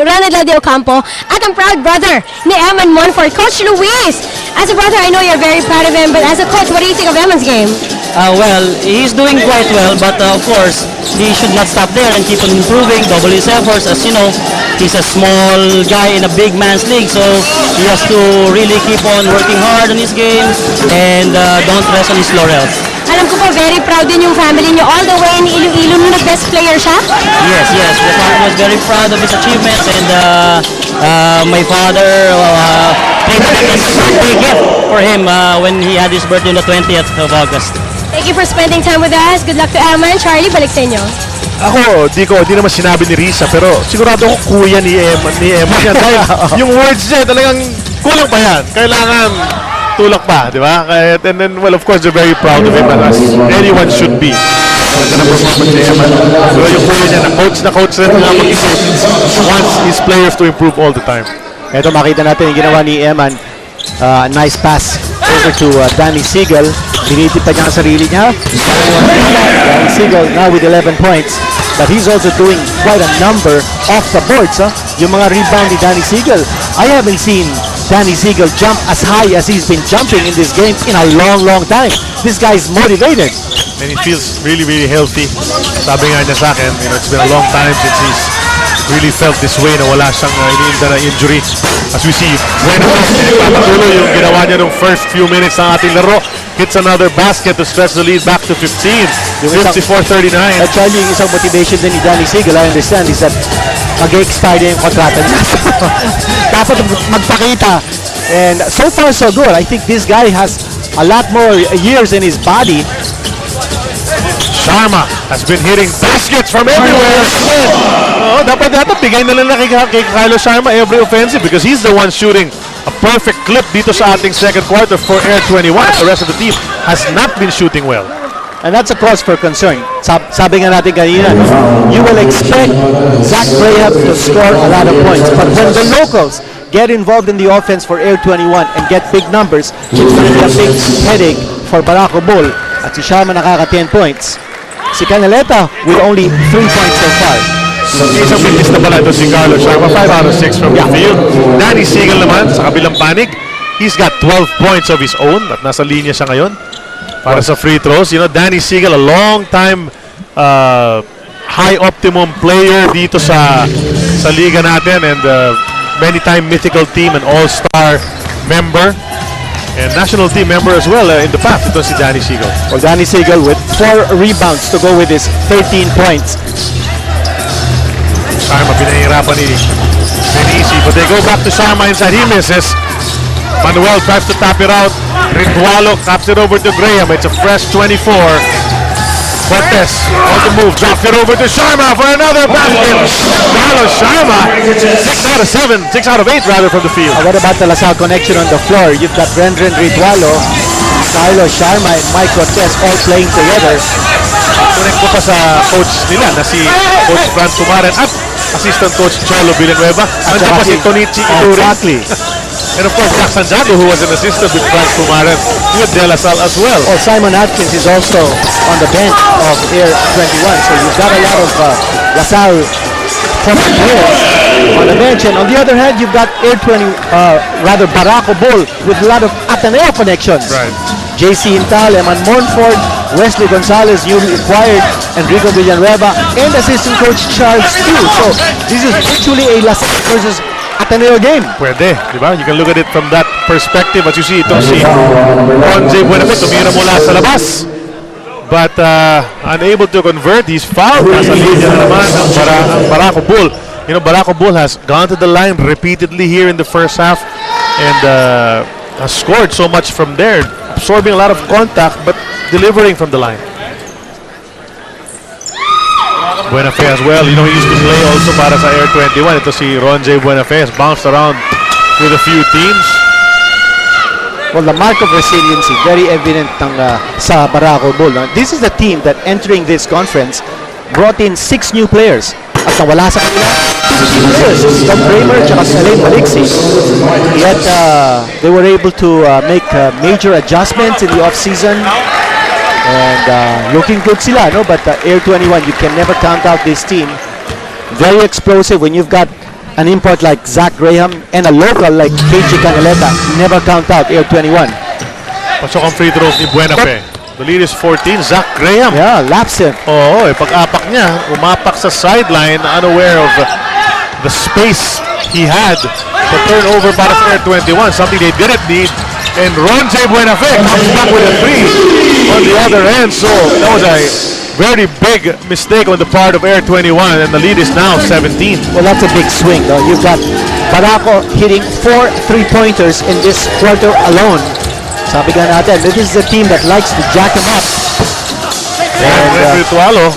Ronald de Ocampo, at ang proud brother ni Eman Monfort, Coach Luis. As a brother, I know you're very proud of him, but as a coach, what do you think of Eman's game? Well, he's doing quite well, but of course, he should not stop there and keep on improving, double his efforts. As you know, he's a small guy in a big man's league, so he has to really keep on working hard on his game and don't rest on his laurels. Alam ko po, very proud din yung family niyo. All the way in Iloilo, nag-best player siya? Yes, the father was very proud of his achievements, and my father played a birthday gift for him when he had his birthday on the 20th of August. Thank you for spending time with us. Good luck to Eman. Charlie, balik sa inyo. Ako, di naman sinabi ni Risa, pero sigurado ako kuya ni Eman yan. Dahil yung words niya, talagang kulang pa yan. Kailangan tulak pa, di ba? And then, well, of course, they're very proud of him, as anyone should be. Ganda na performance ni Eman. Pero yung kuya niya, na coach rin nga mag-isip, wants his players to improve all the time. Ito makita natin yung ginawa ni Eman. Nice pass over to Danny Siegel. Binitip pa niya ang sarili niya. Danny Siegel now with 11 points. But he's also doing quite a number off the boards. Yung mga rebound ni Danny Siegel. I haven't seen Danny Siegel jump as high as he's been jumping in this game in a long time. This guy is motivated. And he feels really, really healthy. Sabi nga niya sa akin, you know, it's been a long time since he's really felt this way na wala siyang iniinda na injury. As we see, bueno, papatuloy yung ginawa niya nung first few minutes ng ating laro. Hits another basket to stretch the lead back to 15. 54-39. Actually, yung isang motivation din ni Danny Siegel, I understand, is that mag-expire yung kontrata niya. Dapat magpakita. And so far, so good. I think this guy has a lot more years in his body. Sharma has been hitting baskets from everywhere. Oh, dapat bigay na lang kay Carlos Sharma every offensive because he's the one shooting a perfect clip dito sa ating second quarter for Air21. The rest of the team has not been shooting well. And that's a cause for concern. Sabi nga natin kanina, you will expect Zach Braham to score a lot of points. But when the locals get involved in the offense for Air21 and get big numbers, it's going to be a big headache for Barako Bull. At si Sharma nakaka 10 points. Si Canaleta with only 3 points so far. So, isang bilis na pala ito si Carlos Sharma, 5 out of 6 from the field. Danny Siegel naman sa kabilang panig. He's got 12 points of his own at nasa linya siya ngayon para sa free throws. You know, Danny Siegel, a long time high optimum player dito sa liga natin and many time mythical team and all-star member. And national team member as well in the past. Ito si Danny Siegel. Well, Danny Siegel with 4 rebounds to go with his 13 points. Sharma pinahihirapan ni Benisi. But they go back to Sharma inside. He misses. Manuel tries to tap it out. Ritualo taps it over to Graham. It's a fresh 24. Cortez on the move. Drops it over to Sharma for another basket. Carlos Sharma. 6 out of 7. 6 out of 8 rather from the field. What about the LaSalle connection on the floor? You've got Rendren Ritualo, Carlos Sharma, and Mike Cortez all playing together. Connect ko pa sa coach nila na si Coach Fran Tumaren at assistant coach Cholo Villanueva. Andiyan pa si Tonichi Ituri. Exactly. And of course, Jack Sanjado, who was an assistant with Franz Pumares, with De La Salle as well. Well, Simon Atkins is also on the bench of Air 21, so you've got a lot of LaSalle former players on the bench. And on the other hand, you've got Barako Bull with a lot of Ateneo connections. Right. JC Intal, Eman Monfort, Wesley Gonzalez, newly acquired, Enrico Villanueva, and assistant coach Charles Q. So this is actually a LaSalle versus Ateneo game. Pwede, di ba? You can look at it from that perspective. As you see, itong si Ron J. Buenafé, tumira mula sa labas. But unable to convert, he's fouled. Nasa linya na naman ang Barako Bull. You know, Barako Bull has gone to the line repeatedly here in the first half and has scored so much from there, absorbing a lot of contact but delivering from the line. Buenafé as well. You know, he used to play also para sa Air 21. Ito si Ron J. Buenafé has bounced around with a few teams. Well, the mark of resiliency, very evident sa Barako Bull. This is the team that entering this conference brought in 6 new players. At nawala sa kanila, 2 new players, Tom Kramer at Elaine Maliksi. Yet, they were able to make major adjustments in the off-season. And looking good sila, no? But Air 21, you can never count out this team. Very explosive when you've got an import like Zach Graham and a local like KG Canaleta. Never count out Air 21. Pasok ang free throws ni Buenafé. The lead is 14. Zach Graham. Yeah, laps him. Oo, pag-apak niya, umapak sa sideline, unaware of the space he had to turn over para sa Air 21, something they didn't need. And Ron J. Buenafé comes back with a 3 on the other end. So that was a very big mistake on the part of Air 21, and the lead is now 17. Well, that's a big swing, though. You've got Barako hitting 4 3-pointers in this quarter alone. Sabi nga natin, this is a team that likes to jack him up. And Ritualo,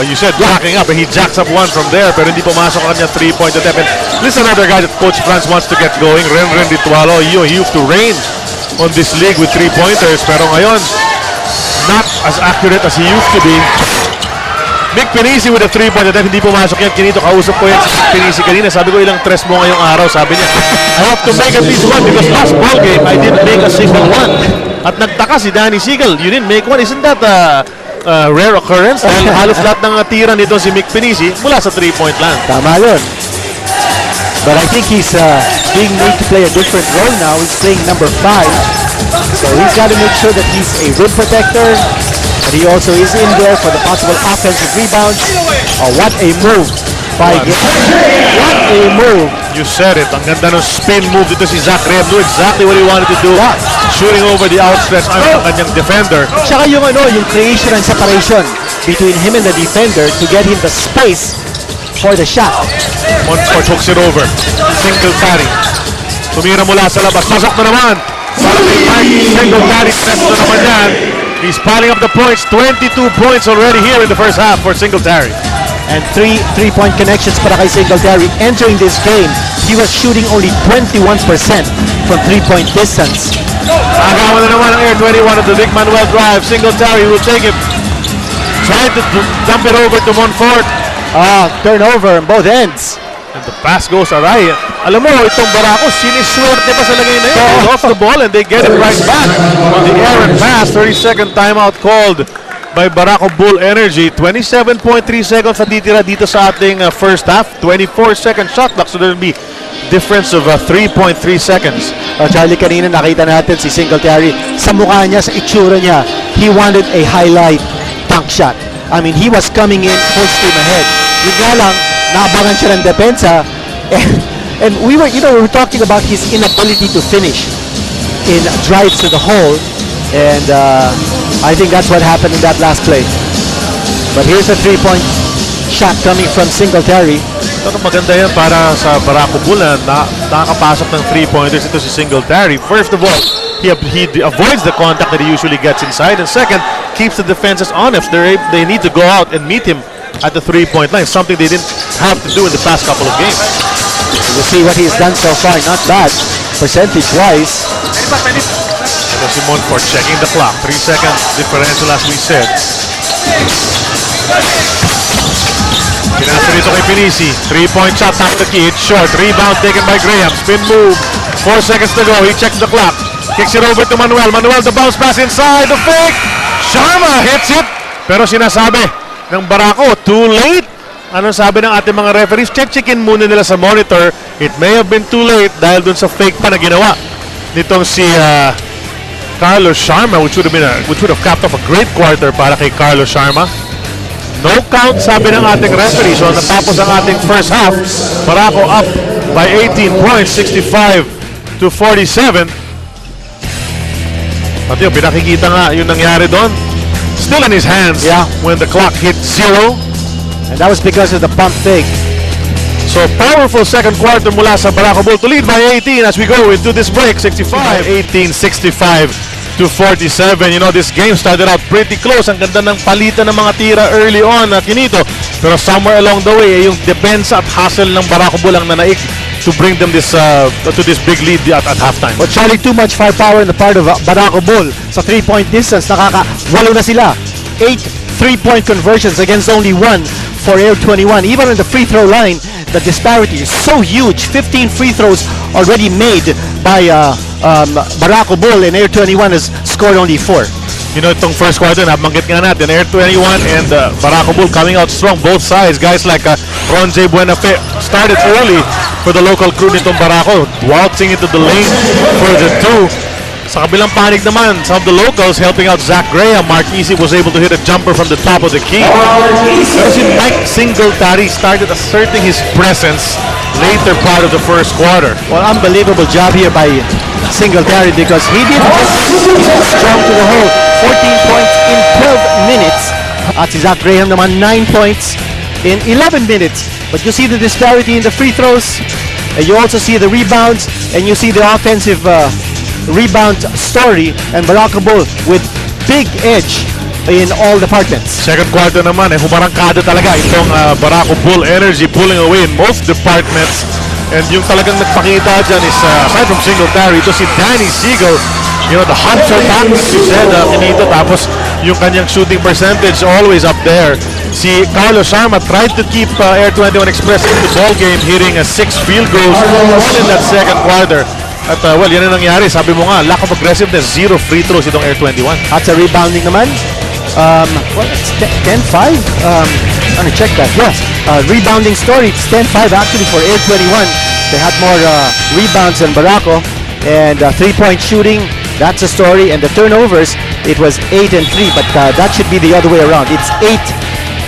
you said jacking up, and he jacks up one from there, pero hindi pumasok ang kanya 3-point attempt. And this is another guy that Coach Franz wants to get going. Renren Ritualo, he used to reign on this league with 3-pointers, pero ngayon, not as accurate as he used to be. Mick Pinisi with a 3-point attempt, hindi pumasok yan. Kinito, kausap ko yan si Mick Pinisi kanina. Sabi ko, ilang tres mo ngayong araw? Sabi niya, I have to make at least one because last ball game, I didn't make a single one. At nagtaka si Danny Siegel, you didn't make one. Isn't that a rare occurrence? Dahil halos lahat ng tira nito si Mick Pinisi mula sa 3-point land. Tama yun. But I think he's being made to play a different role now. He's playing number 5. So he's got to make sure that he's a rim protector, but he also is in there for the possible offensive rebounds. Oh, what a move by What a move. You said it. Ang ganda ng spin move dito si Zach Graham. Knew exactly what he wanted to do. Shooting over the outstretched arm ng kanyang defender. Tsaka yung yung creation and separation between him and the defender to get him the space for the shot. Monfort hooks it over. Single carry. Tumira mula sa labas. Pasok na naman. Para kay Mikey. Single carry. Press na naman yan. He's piling up the points. 22 points already here in the first half for Singletary. And 3 3-point connections para kay Singletary. Entering this game, he was shooting only 21% from 3-point distance. Agawan na naman ang Air 21 of the Vic Manuel drive. Singletary will take it. Trying to dump it over to Monfort. Turnover on both ends. And the pass goes awry. Alam mo, itong Barako, siniswerte pa sa lagay na yun. They lost the ball and they get it right back on the errant pass. 30-second timeout called by Barako Bull Energy. 27.3 seconds na titira dito sa ating first half. 24-second shot clock. So there will be difference of 3.3 seconds. Charlie, kanina nakita natin si Singletary. Sa mukha niya, sa itsura niya, he wanted a highlight dunk shot. I mean, he was coming in full steam ahead. Yun nga lang, naabangan siya ng depensa. And we were talking about his inability to finish in drives to the hole. And I think that's what happened in that last play. But here's a 3-point shot coming from Singletary. Ito maganda yan para sa Barako Bull na nakakapasok ng 3-pointers. Ito si Singletary. First of all, he avoids the contact that he usually gets inside. And second, keeps the defenses honest. They need to go out and meet him at the 3-point line, something they didn't have to do in the past couple of games. We'll see what he's done so far. Not bad, percentage-wise. Ito si Monfort checking the clock. 3 seconds differential as we said. Pinasa rito kay Pinisi. 3-point shot, top the key. It's short. Rebound taken by Graham. Spin move 4 seconds to go. He checks the clock. Kicks it over to Manuel. Manuel, the bounce pass inside. The fake. Sharma hits it. Pero sinasabi ng Barako, too late. Anong sabi ng ating mga referees? Check-checkin muna nila sa monitor. It may have been too late dahil dun sa fake pa na ginawa nitong si Carlos Sharma, which would have capped off a great quarter para kay Carlos Sharma. No count, sabi ng ating referee. So natapos ang ating first half. Barako up by 18 points, 65-47. At yun, pinakikita nga yung nangyari doon. Still in his hands when the clock hit 0. And that was because of the pump fake. So powerful second quarter mula sa Barako Bull to lead by 18 as we go into this break. 18, 65-47. You know, this game started out pretty close. Ang ganda ng palitan ng mga tira early on at kinito. Pero somewhere along the way, yung depensa at hustle ng Barako Bull ang nanaig to bring them this to this big lead at halftime. But Charlie, too much firepower in the part of Barako Bull. Sa 3-point distance, nakaka-walo na sila. 8 3-point conversions against only 1 for Air21. Even on the free throw line, the disparity is so huge. 15 free throws already made by Barako Bull, and Air21 has scored only 4. You know, itong first quarter, nabanggit nga natin, Air21 and Barako Bull coming out strong, both sides. Guys like Ron J. Buenafe started early for the local crew nitong Barako, waltzing into the lane for the 2. Sa kabilang panig naman, some of the locals helping out Zach Graham. Marquisi was able to hit a jumper from the top of the key. Pero si Mike Singletary started asserting his presence later part of the first quarter. Well, unbelievable job here by Singletary because he did strong to the hole. 14 points in 12 minutes. At si Zach Graham naman 9 points in 11 minutes. But you see the disparity in the free throws. And you also see the rebounds. And you see the offensive rebound story, and Barako Bull with big edge in all departments. Second quarter naman, humarangkada talaga itong Barako Bull energy pulling away in most departments. And yung talagang nagpakita dyan is, aside from Singletary, ito si Danny Siegel. You know, the hunter tactics you said, kinito, tapos yung kanyang shooting percentage always up there. Si Carlos Sharma tried to keep Air21 Express in the ball game, hitting 6 field goals all in that second quarter. At well, yan ang nangyari. Sabi mo nga, lack of aggressiveness, 0 free throws itong Air21. At sa rebounding naman, well, it's 10-5. Let me check that. Yes, rebounding story, it's 10-5 actually for Air21. They had more rebounds than Barako. And 3-point shooting, that's a story. And the turnovers, it was 8 and 3. But that should be the other way around. It's 8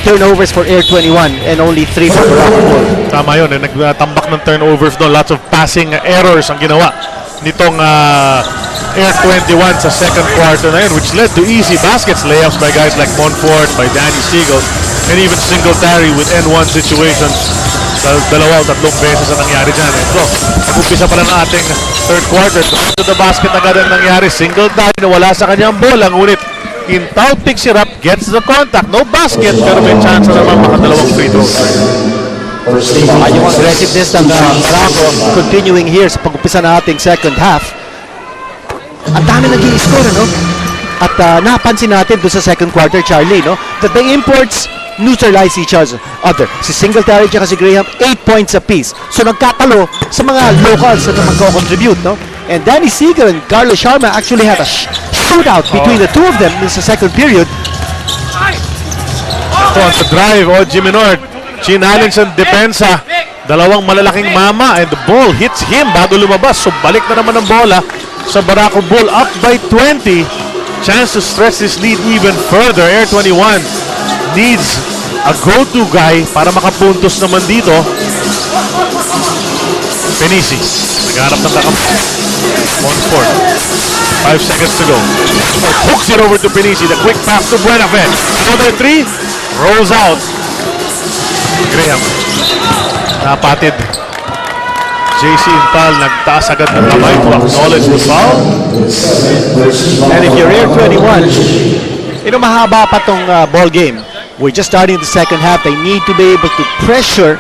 turnovers for Air21 and only 3 for Barako Bull. Tama yun, nagtambak ng turnovers doon. Lots of passing errors ang ginawa nitong Air21 sa second quarter na yun, which led to easy baskets, layups by guys like Monfort, by Danny Siegel, and even Singletary with N1 situations. Dalawa o tatlong beses ang nangyari dyan. So, nag-umpisa pa lang ang ating third quarter. To the basket agad ang nangyari. Singletary na wala sa kanyang bola, ngunit Intao picks it up, gets the contact. No basket, pero may chance naman makadalawang free throws. Yung aggressiveness ng Barako continuing here sa pag-upisa na ating second half. Ang dami nag-i-score, no? At napansin natin doon sa second quarter, Charlie, no? That the imports neutralize each other. Si Singletary at si Graham, 8 points apiece. So nagkatalo sa mga locals na magko-contribute, no? And Danny Siegel and Carlos Sharma actually had a shootout between the two of them in the second period. Ito on the drive, Jimmy Nord. Challenge ang depensa. Dalawang malalaking mama and the ball hits him bago lumabas. So balik na naman ang bola sa Barako Bull, up by 20. Chance to stretch this lead even further. Air21 needs a go-to guy para makapuntos naman dito. Penisi, naghanap ng on sport. 5 seconds to go. Hooks it over to Penisi. The quick pass to Buenafe. Another 3. Rolls out. Graham. Napatid. JC Intal nagtaas agad ng kamay to acknowledge the foul. And if you're Air21, mahaba pa tong ball game. We're just starting the second half. They need to be able to pressure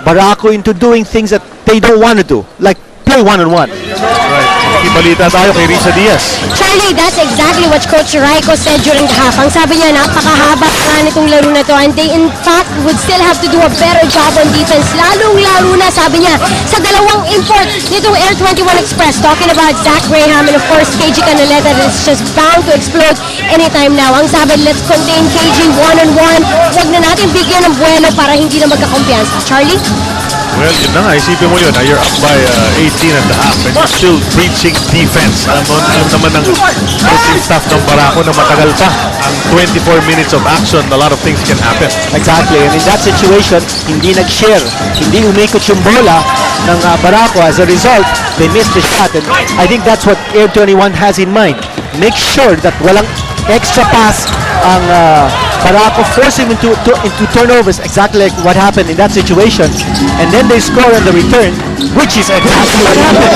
Barako into doing things that they don't want to do, like play one-on-one. Right. Makibalita tayo kay Risa Diaz. Charlie, that's exactly what Coach Raiko said during the half. Ang sabi niya, napakahaba nga nitong laro na to, and they in fact would still have to do a better job on defense. Lalong-lalo na, sabi niya, sa dalawang import nitong Air21 Express, talking about Zach Graham and of course KG Canaleta, that's just bound to explode anytime now. Ang sabi, let's contain KG one-on-one. Huwag na natin bigyan ng buwelo para hindi na magkakumpiyansa. Charlie? Well, yun na nga. Isipin mo yun. You're up by 18 and a half and you're still breaching defense. Alam naman ng coaching staff ng Barako na matagal pa ang 24 minutes of action. A lot of things can happen. Exactly, and in that situation, hindi nag-share, hindi umikot yung bola ng Barako. As a result, they missed the shot, and I think that's what Air21 has in mind. Make sure that walang extra pass ang Barako, forcing into turnovers, exactly like what happened in that situation, and then they score on the return, which is exactly what happened.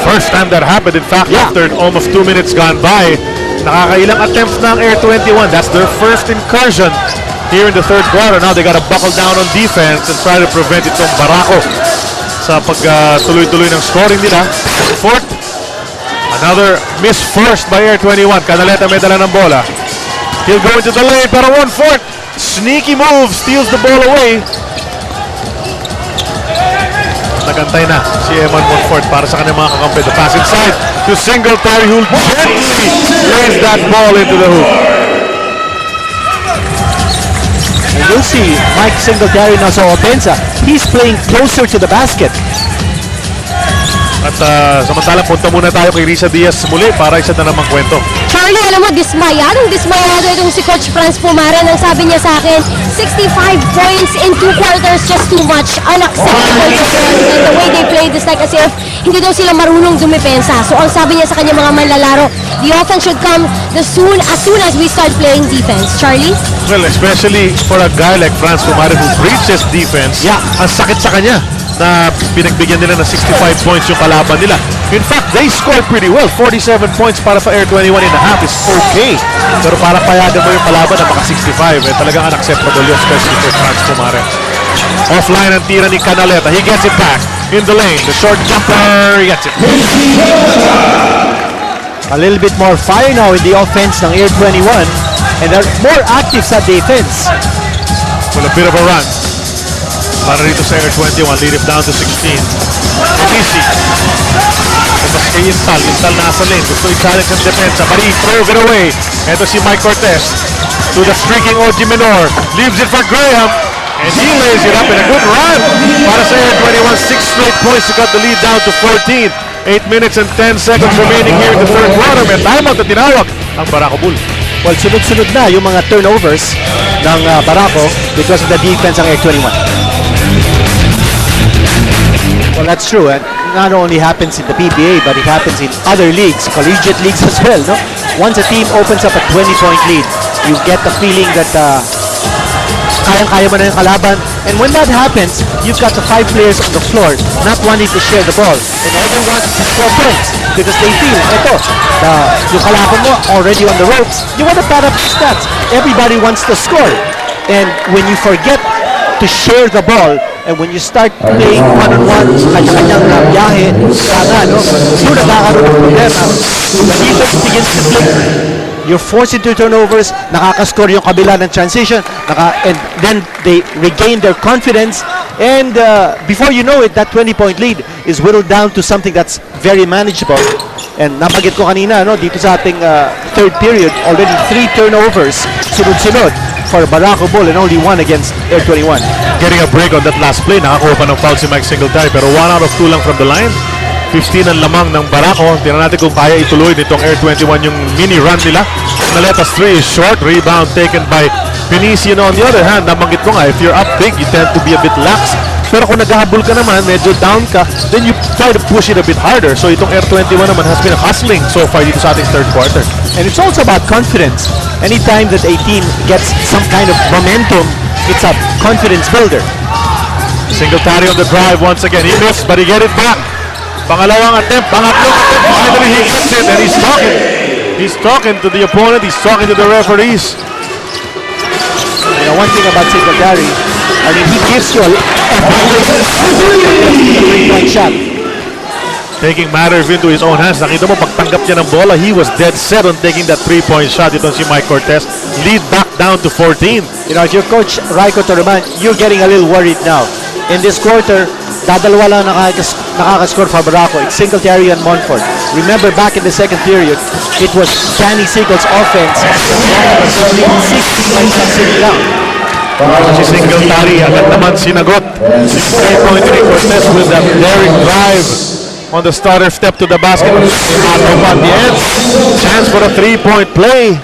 First time that happened. In fact, after almost 2 minutes gone by, nakakailang attempts na ang Air21. That's their first incursion here in the third quarter. Now they got to buckle down on defense and try to prevent itong Barako sa pagtuloy-tuloy ng scoring nila. Fourth, another miss first by Air21. Canaleta may dala ng bola. He'll go into the lane, pero 1-4. Sneaky move, steals the ball away. Nagantay na si Eman 1-4 para sa kanyang mga kakampi. The pass inside to Singletary, who'll gently lays that ball into the hoop. And you'll see Mike Singletary now sa offensa. He's playing closer to the basket. At samantalang punta muna tayo kay Risa Diaz muli para isa na namang kwento. Charlie, alam mo, dismayado itong si Coach Franz Pumaran. Ang sabi niya sa akin, 65 points in 2 quarters, just too much. Unacceptable. And the way they played is like as if hindi daw sila marunong dumepensa. So ang sabi niya sa kanya mga manlalaro, the offense should come as soon as we start playing defense. Charlie? Well, especially for a guy like Franz Pumaran who preaches defense, ang sakit sa kanya na pinagbigyan nila ng 65 points yung kalaban nila. In fact, they scored pretty well. 47 points para sa Air21 and a half is okay. Pero para payagan mo yung kalaban na maka 65, talagang unacceptable yun, especially for Franz Pumaran. Offline ang tira ni Canaleta. He gets it back in the lane. The short jumper gets it. A little bit more fire now in the offense ng Air21, and they're more active sa defense. Well, a bit of a run para rito sa Air21. Lead it down to 16. Easy. Tapos kay Intal nasa lane. Gusto i-challenge ang depensa. But he throws it away. Ito si Mike Cortez to the streaking OG Menor. Leaves it for Graham. And he lays it up in a good run para sa Air21. 6 straight points to cut the lead down to 14. 8 minutes and 10 seconds remaining here in the third quarter. May timeout na tinawag ang Barako Bull. Well, sunod-sunod na yung mga turnovers ng Barako because of the defense ng Air21. Well, that's true. And not only happens in the PBA, but it happens in other leagues, collegiate leagues as well. No? Once a team opens up a 20-point lead, you get the feeling that kayang-kaya mo na yung kalaban. And when that happens, you've got the 5 players on the floor not wanting to share the ball. And everyone wants to score points because they feel, yung kalaban mo already on the ropes, you want to pad up the stats. Everybody wants to score. And when you forget to share the ball, and when you start playing one-on-one, kanya-kanyang biyahe, doon nagkakaroon ng problema. The defense begins to blink. You're forced into turnovers, nakaka-score yung kabila ng transition, and then they regain their confidence, and before you know it, that 20-point lead is whittled down to something that's very manageable. And napagit ko kanina, dito sa ating third period, already 3 turnovers, sunod-sunod, for Barako Bull and only 1 against Air21. Getting a break on that last play. Nakakuha pa ng foul si Mike Singletary, pero 1 out of 2 lang from the line. 15 ang lamang ng Barako. Tingnan natin kung kaya ituloy nitong Air21 yung mini run nila. Canaleta's 3 is short. Rebound taken by Vinicius. On the other hand, nabanggit ko nga, if you're up big, you tend to be a bit lax. Pero kung naghahabol ka naman, medyo down ka, then you try to push it a bit harder. So itong Air21 naman has been hustling so far dito sa ating third quarter. And it's also about confidence. Anytime that a team gets some kind of momentum, it's a confidence builder. Singletary on the drive once again. He missed, but he get it back. Pangalawang attempt, pangatlong attempt. Finally, he gets it, and he's talking. He's talking to the opponent. He's talking to the referees. One thing about Singletary, I mean, he gives you a 3-point shot. taking matters into his own hands. Nakita mo, pagtanggap niya ng bola, he was dead set on taking that 3-point shot. Ito si Mike Cortez. Lead back down to 14. You know, if you're Coach Raiko Torreman, you're getting a little worried now. In this quarter, dadalawa lang nakakascore for Barako. It's Singletary and Monfort. Remember, back in the second period, it was Danny Siegel's offense. 60 points lang. Si Singletary agad naman sinagot. 3-point ni Cortez with that daring drive on the starter step to the basket. At the end, chance for a 3-point play.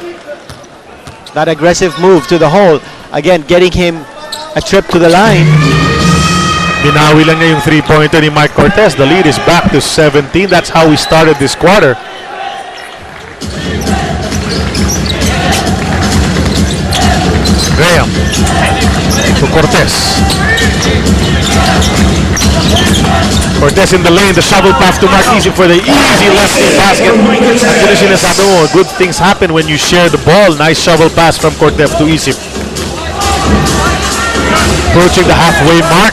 That aggressive move to the hole. Again, getting him a trip to the line. Binawi lang niya yung 3-pointer ni Mike Cortez. The lead is back to 17. That's how we started this quarter. Graham to Cortez. Cortez in the lane, the shovel pass to Mark Easy for the easy left-hand basket. Actually, sinasabi mo, good things happen when you share the ball. Nice shovel pass from Cortez to Easy. Approaching the halfway mark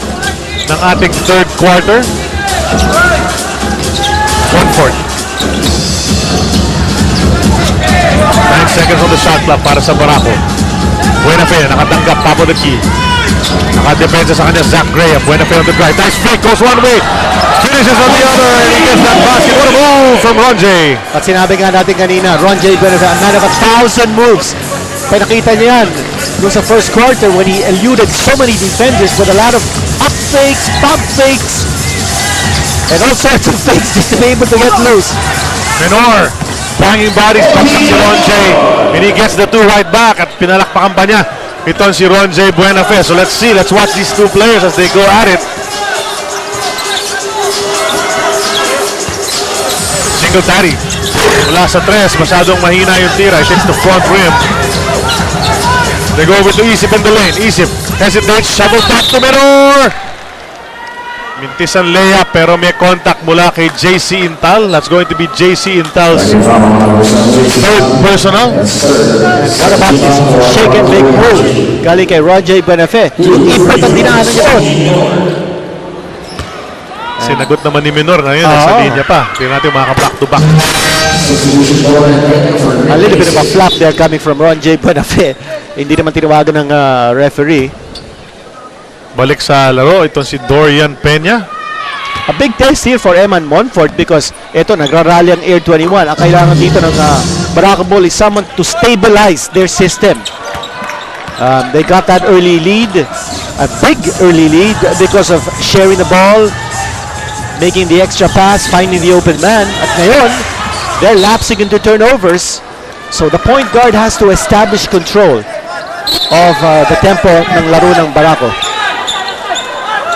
ng ating third quarter. 1-4. 9 seconds on the shot clock para sa Barako. Buenafe, nakatanggap, top of the key. Nakadepensa sa kanya, Zach Graham. Buenafe on the drive. Nice fake, goes one way. Finishes on the other, and he gets that basket. What a move from Ronjay. At sinabi nga natin kanina, Ronjay Buenafe, a man of 1,000 moves. Pinakita niya yan doon sa first quarter when he eluded so many defenders with a lot of up fakes, pump fakes, and all sorts of fakes just to be able to get loose. Menor, banging bodies, pagsak si Ronjay. And he gets the two right back at pinalakpakan pa niya. Ito si Ronjay Buenafe. So let's see, let's watch these two players as they go at it. Singletary. Mula sa tres, masyadong mahina yung tira. It takes the front rim. They go over to Isip in the lane. Isip hesitates, shovel back to Menor. Mintis ang layup pero may contact mula kay JC Intal. That's going to be JC Intal's third personal. What about this shake and bake move? Galing kay Ronjay Buenafe. Ipot ang dinaanan niya doon. Sinagot naman ni Menor ngayon. Nasa linya pa. Hindi natin makaka-back to back. A little bit of a flop there coming from Ronjay Buenafe. Hindi naman tinawagan ng referee. Balik sa laro, itong si Dorian Peña. A big test here for Eman Monfort because ito, nagrarally ang Air21. Ang kailangan dito ng Barako Bull is someone to stabilize their system. They got that early lead, a big early lead because of sharing the ball, making the extra pass, finding the open man. At ngayon, they're lapsing into turnovers. So the point guard has to establish control of the tempo ng laro ng Barako.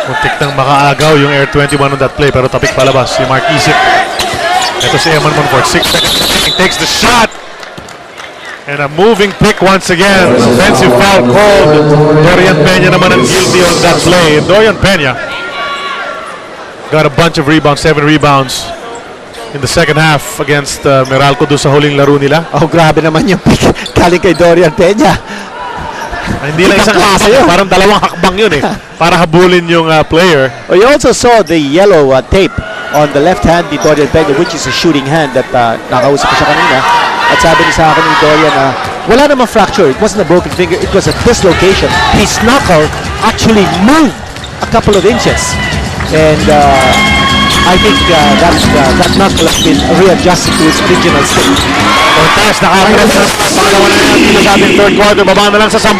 Muntik nang makaagaw yung Air21 on that play pero tapik palabas si Mark Isip. Ito si Eman Monfort. 6 seconds. He takes the shot. And a moving pick once again. Offensive foul called. Dorian Peña naman ang guilty on that play. Dorian Peña got a bunch of rebounds, 7 rebounds in the second half against Meralco doon sa huling laro nila. Oh, grabe naman yung pick galing kay Dorian Peña. Hindi lang isang hakbang, parang dalawang hakbang yun eh. Para habulin yung player. Well, you also saw the yellow tape on the left hand ni Dorian Peña, which is a shooting hand that nakausap ko siya kanina. At sabi niya sa akin ni Dorian, wala namang fracture. It wasn't a broken finger. It was a dislocation. His knuckle actually moved a couple of inches. And I think that knuckle has been readjusted to its original state. Cortez nakapress na pangalawa na yan dito sa ating third quarter. Baba na lang sa 10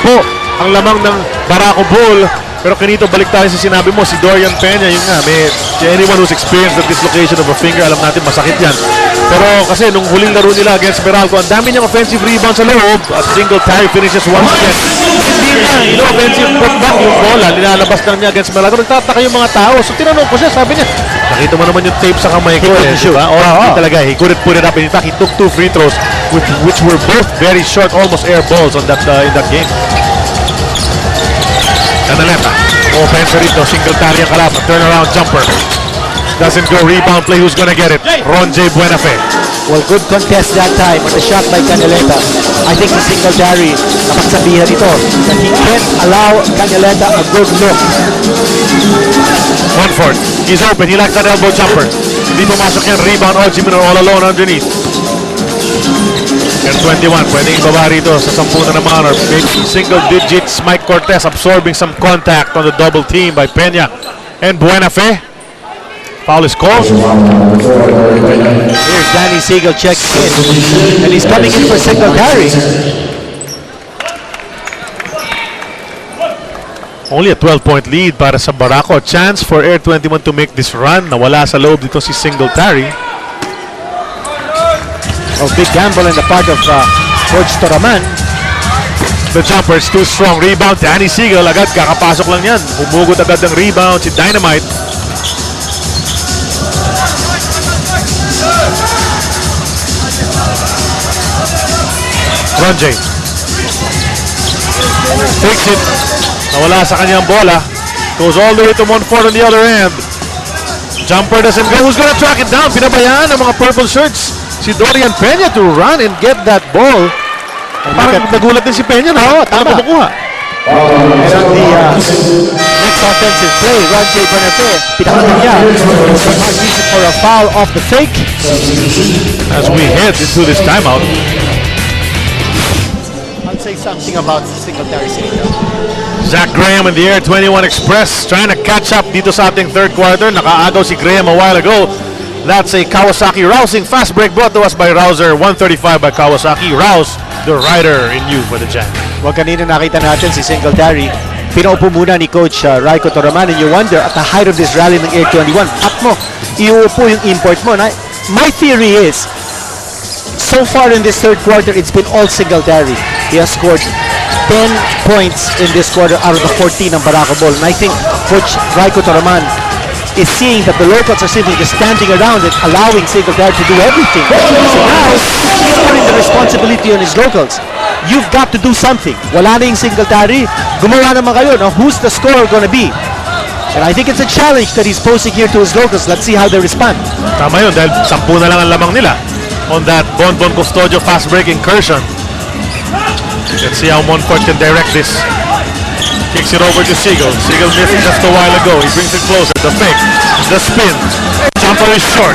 ang lamang ng Barako Bull. Pero kanito balik tayo sa sinabi mo, si Dorian Peña, yun nga, anyone who's experienced the dislocation of a finger, alam natin masakit yan. Pero kasi nung huling laro nila against Meralco, ang dami niyang offensive rebound sa loob at Singletary finishes once again. Hindi na, offensive putback yung bola, nilalabas lang niya against Meralco. Nagtataka yung mga tao. So tinanong ko siya, sabi niya, nakita mo naman yung tape sa kamay ko eh, diba? Hindi talaga, he couldn't put it up. In fact, he took 2 free throws which were both very short, almost air balls on that in that game. Canaleta, offense rito, Singletary ang kalaban, turnaround jumper. Doesn't go, rebound play, who's gonna get it? Ronjay Buenafe. Well, good contest that time on the shot by Canaleta. I think si Singletary napagsabihan ito that he can't allow Canaleta a good look. Monfort, he's open, he likes that elbow jumper. Hindi pumasok yan. Rebound, Ojimin all alone underneath. Air21, pwedeng ibaba rito sa 10 na naman or maybe single digits. Mike Cortez absorbing some contact on the double team by Peña and Buena Fe. Foul is called. Here's Danny Siegel checks in, and he's coming in for Singletary. Only a 12-point lead para sa Barako. A chance for Air21 to make this run. Nawala sa loob dito si Singletary. Oh, big gamble on the part of Coach Toraman. The jumper is too strong. Rebound, Danny Siegel. Agad, kakapasok lang yan. Humugot agad ng rebound si Dynamite. Ronjay. Takes it. Nawala sa kanyang bola. Goes all the way to Monfort on the other end. Jumper doesn't go. Who's gonna track it down? Pinabayaan ng mga purple shirts si Dorian Peña to run and get that ball. Parang nagulat din si Peña na. Tama kumukuha. And on the next offensive play, Ronjay Bonafe, pinakalan niya. Not reason for a foul off the fake. As we head into this timeout. I'll say something about Singletary Siegel. Zach Graham and the Air21 Express trying to catch up dito sa ating third quarter. Nakaagaw si Graham a while ago. That's a Kawasaki rousing fast break brought to us by Rouser. 135 by Kawasaki. Rouse, the rider in you for the jam. Well, kanina nakita natin si Singletary. Pinaupo muna ni Coach Raiko Toraman, and you wonder at the height of this rally ng Air21, at mo, iuupo yung import mo. Na, my theory is, so far in this third quarter, it's been all Singletary. He has scored 10 points in this quarter out of the 14 ng Barako Ball. And I think Coach Raiko Toraman is seeing that the locals are simply just standing around and allowing Singletary to do everything. So now, he's putting the responsibility on his locals. You've got to do something. Wala na yung Singletary. Gumawa naman kayo. Now, who's the scorer gonna be? And I think it's a challenge that he's posing here to his locals. Let's see how they respond. Tama yun dahil 10 na lang ang lamang nila on that Bonbon Custodio fast break incursion. Let's see how Monfort can direct this. Kicks it over to Siegel. Siegel missed just a while ago. He brings it closer. The fake. The spin. Jumper is short.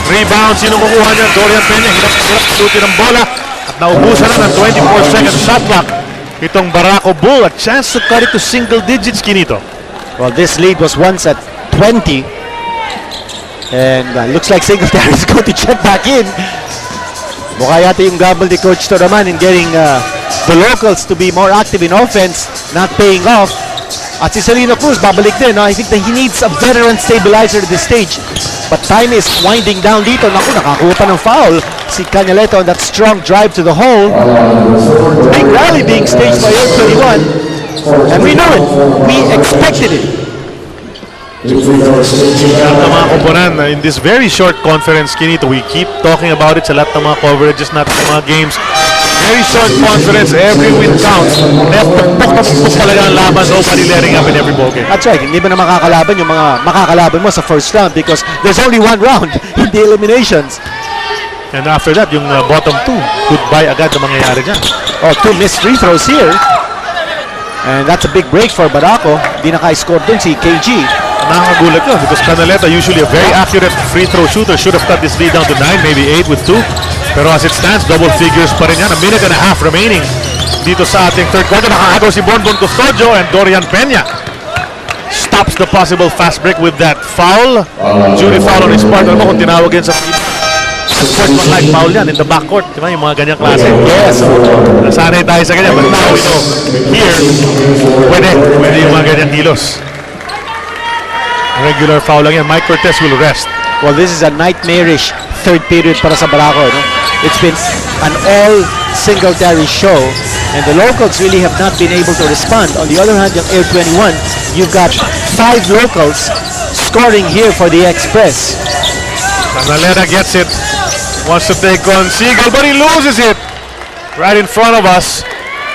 Rebound. Sino kukuha niya? Dorian Peña. Hirap sutin ang bola. At naubusan na ng 24-second shot clock. Itong Barako Bull. A chance to cut it to single digits, Kinito. Well, this lead was once at 20. And looks like Singletary is going to check back in. Mukha yata yung gamble ni Coach Toraman in getting the locals to be more active in offense, not paying off. At si Sereno Cruz, babalik din. No? I think that he needs a veteran stabilizer at this stage. But time is winding down dito. Naku, nakakuha pa ng foul si Cañaleto on that strong drive to the hole. Big rally being staged by Air21. And we know it. We expected it. Lahat ng mga komponan in this very short conference, Kinito, we keep talking about it sa lahat ng mga coverages natin sa mga games. Very short conference, every win counts. Pukpuk talaga ang laban, nobody letting up in every ballgame. That's right. Hindi mo na makakalaban yung mga makakalaban mo sa first round because there's only one round in the eliminations. And after that, yung bottom two, goodbye agad na mangyayari dyan. Oh, 2 missed free throws here. And that's a big break for Barako. Hindi naka-score dun si KG. Nakakagulat yun because Canaleta, usually a very accurate free throw shooter, should have cut this lead down to 9, maybe 8 with 2. Pero as it stands, double figures pa rin yan. A minute and a half remaining dito sa ating third quarter. Nakaagaw si Bonbon Custodio and Dorian Peña stops the possible fast break with that foul. Jury foul on his part. Alam mo kung tinawag yan sa sportsmanlike foul yan in the backcourt. Diba yung mga ganyang klase? Yes. Nasanay tayo sa ganyan. But now we know here, pwede yung mga ganyang kilos. Regular foul lang yan. Mike Cortez will rest. Well, this is a nightmarish third period para sa Barako. No? It's been an all Singletary show, and the locals really have not been able to respond. On the other hand, yung Air21, you've got 5 locals scoring here for the Express. Canaleta gets it. Wants to take on Siegel, but he loses it right in front of us.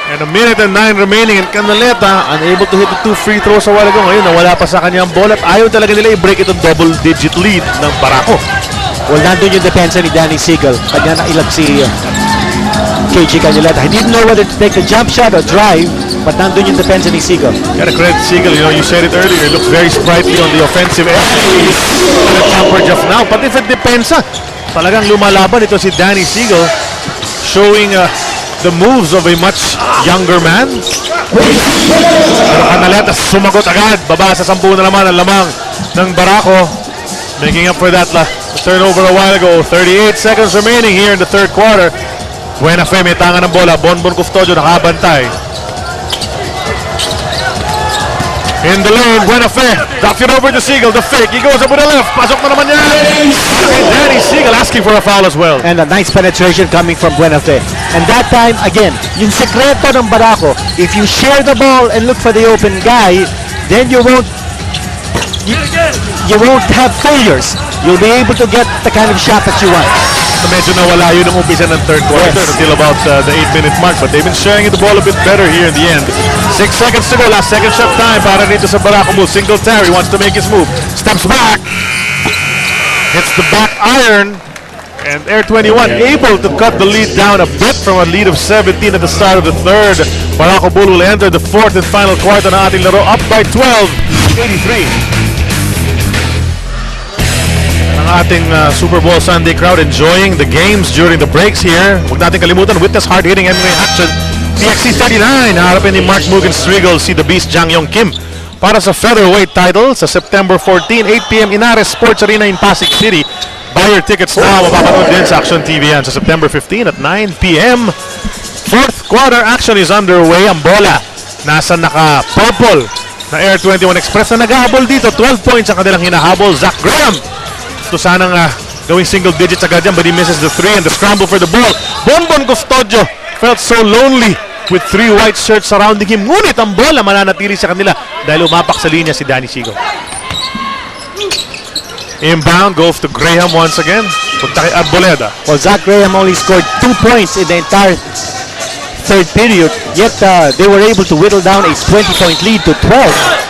And a minute and 9 remaining, and Canaleta unable to hit the 2 free throws a while ago. Ngayon, nawala pa sa kanyang ball at ayaw talaga nila i-break itong double-digit lead ng Barako. Well, nandun yung depensa ni Danny Siegel. Kanya na ilag si KG Canileta. He didn't know whether to take the jump shot or drive, but nandun yung depensa ni Sigo. Gotta credit Siegel, you said it earlier, he looks very sprightly on the offensive end. Jumper just now, pati sa depensa, talagang lumalaban ito si Danny Siegel, showing the moves of a much younger man. Pero Canaleta sumagot agad, baba sa 10 na naman ang lamang ng Barako, making up for that turnover a while ago. 38 seconds remaining here in the third quarter. Buena Fe, may tangan ng bola. Bonbon Custodio nakabantay. In the lane, Buena Fe drops it over to Siegel. The fake, he goes up with the left. Pasok na naman yan. And Danny Siegel asking for a foul as well. And a nice penetration coming from Buena Fe. And that time, again, yung sekreto ng Barako, if you share the ball and look for the open guy, then you won't have failures. You'll be able to get the kind of shot that you want. So medyo nawala yun ng umpisa ng third quarter until about the 8-minute mark. But they've been sharing the ball a bit better here in the end. 6 seconds to go. Last second shot time para dito sa Barako move. Singletary wants to make his move. Steps back. Hits the back iron. And Air21 able to cut the lead down a bit from a lead of 17 at the start of the third. Barako Bull will enter the fourth and final quarter ng ating laro up by 12-83. Ang ating Super Bowl Sunday crowd enjoying the games during the breaks here. Huwag natin kalimutan, witness hard-hitting MMA action. PXC 39, harapin ni Mark Mugen Striegel, si The Beast Jang Yong Kim para sa featherweight title sa September 14, 8 p.m. Inares Sports Arena in Pasig City. Buy your tickets now. Mapapanood din sa Action TV yan sa September 15 at 9 p.m. Fourth quarter action is underway. Ang bola nasa naka-purple na Air21 Express na nag-ahabol dito. 12 points ang kanilang hinahabol. Zach Graham. Ito sanang going single digits agad yan, but he misses the three and the scramble for the ball. Bonbon Custodio felt so lonely with 3 white shirts surrounding him. Ngunit ang bola mananatili sa kanila dahil umapak sa linya si Danny Siegel. Inbound goes to Graham once again. Punta kay Arboleda. Well, Zach Graham only scored 2 points in the entire third period, yet they were able to whittle down a 20-point lead to 12.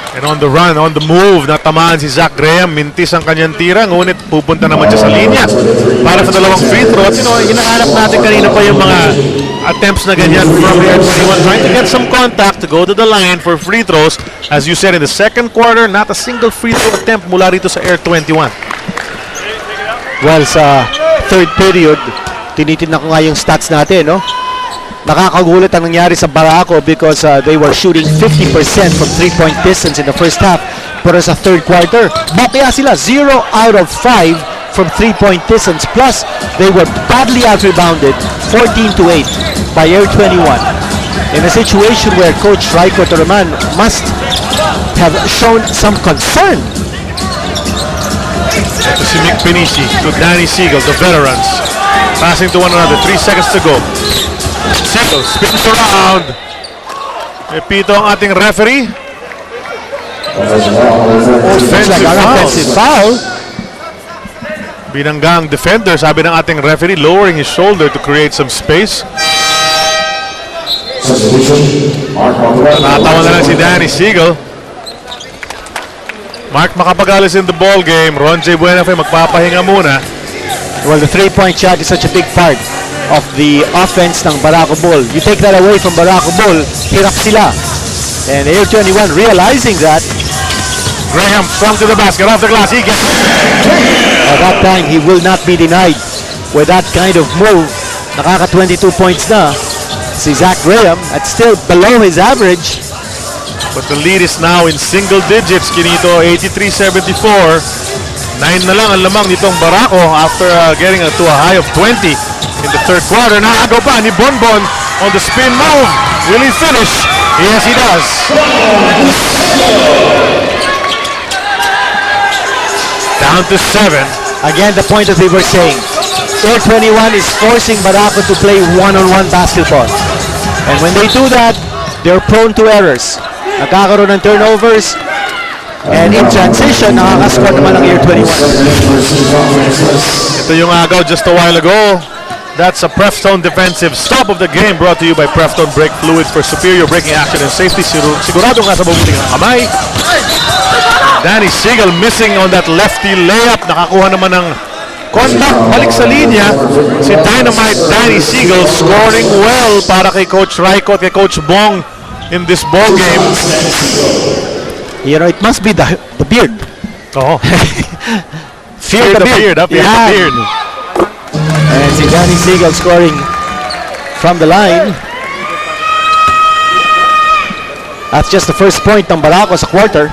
And on the run, on the move, natamaan si Zach Graham. Mintis ang kanyang tira, ngunit pupunta naman siya sa linya para sa dalawang free throw. At hinahanap natin kanina pa yung mga attempts na ganyan from Air21, trying to get some contact to go to the line for free throws. As you said, in the second quarter, not a single free throw attempt mula rito sa Air21. Well, sa third period, tinitingnan ko nga yung stats natin, no? Nakakagulat ang nangyari sa Barako because they were shooting 50% from 3-point distance in the first half. Pero sa third quarter, bukya sila 0 out of 5 from 3-point distance. Plus, they were badly out-rebounded 14-8 by Air21. In a situation where Coach Raiko Torreman must have shown some concern. Ito si Mick Pinici to Danny Siegel, the veterans. Passing to one another, 3 seconds to go. Siegel spins around. Repito ang ating referee. Offensive foul. Binanggang defender, sabi ng ating referee, lowering his shoulder to create some space. Natawa na lang si Danny Siegel. Mark makapagalis in the ball game. Ron J. Buenafe magpapahinga muna. Well, the 3-point shot is such a big part of the offense ng Barako Bull. You take that away from Barako Bull, hirap sila. And Air21 realizing that. Graham flung to the basket, off the glass, he gets At that time, he will not be denied with that kind of move. Nakaka-22 points na si Zach Graham at still below his average. But the lead is now in single digits, Kinito, 83-74. 9 na lang ang lamang nitong Barako after getting to a high of 20 in the third quarter. Naagaw pa ni Bonbon on the spin move. Will he finish? Yes, he does. Down to 7. Again, the point that we were saying, Air21 is forcing Barako to play one-on-one basketball. And when they do that, they're prone to errors. Nagkakaroon ng turnovers, and in transition, nakakascore naman ang Air21. Ito yung agaw just a while ago. That's a Prefstone defensive stop of the game, brought to you by Prefstone Brake Fluid for superior braking action and safety. Sigurado nga sa mabuting ang kamay. Danny Siegel missing on that lefty layup. Nakakuha naman ng contact, balik sa linya. Si Dynamite Danny Siegel scoring well para kay Coach Raiko at kay Coach Bong in this ball game. You know, it must be the beard. Oh. Fear the beard. Fear the beard. And si Danny Siegel scoring from the line. That's just the first point ng Barako sa quarter.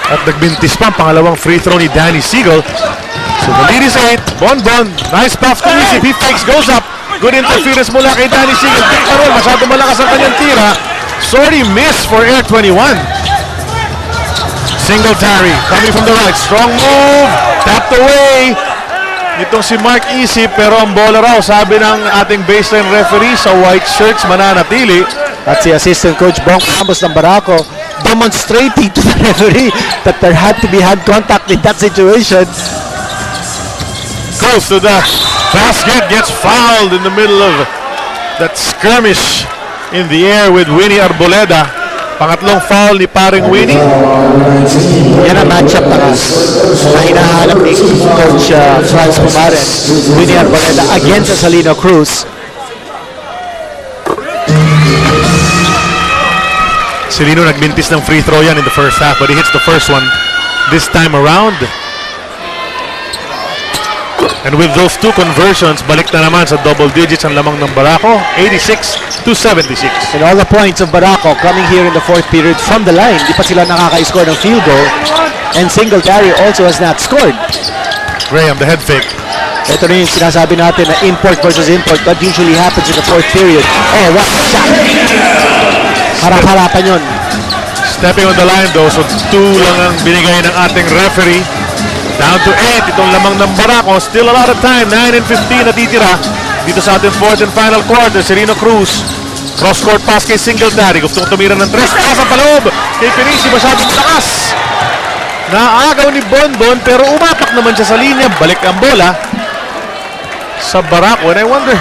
At nagbintis pa ang pangalawang free throw ni Danny Siegel. So the lead is 8. Bonbon, nice pass to Easy. He fakes, goes up. Good interference mula kay Danny Siegel. Big parol, masyado malakas ang kanyang tira. Sorry miss for Air21. Singletary coming from the right. Strong move. Tapped away. Itong si Mark Easy, pero ang bola raw, sabi ng ating baseline referee sa white shirts, mananatili. At si Assistant Coach Bong Ramos ng Barako demonstrating to the referee that there had to be hand contact in that situation. Goes to the basket, gets fouled in the middle of that skirmish in the air with Winnie Arboleda. Pangatlong foul ni paring Winnie. Yan ang matchup na hinahanap ni Coach Franz Pumaren. Winnie Arboleda against Salino Cruz. Celino nagbintis ng free throw yan in the first half, but he hits the first one this time around. And with those two conversions, balik na naman sa double digits ang lamang ng Barako, 86-76. And all the points of Barako coming here in the fourth period from the line. Di pa sila nakaka-score ng field goal. And Singletary also has not scored. Graham, the head fake. Ito na yung sinasabi natin na import versus import. That usually happens in the fourth period. Oh, what a shot! Harap-harapan yun. Stepping on the line though, so 2 lang ang binigay ng ating referee. Down to 8, itong lamang ng Barako. Still a lot of time, 9 and 15 natitira dito sa ating fourth and final quarter. Sereno Cruz, cross-court pass kay Singletary. Gusto ko tumira ng 3, pass ang paloob kay Pinisi, masyadong takas. Naagaw ni Bonbon, pero umapak naman siya sa linya. Balik ang bola sa Barako. And I wonder,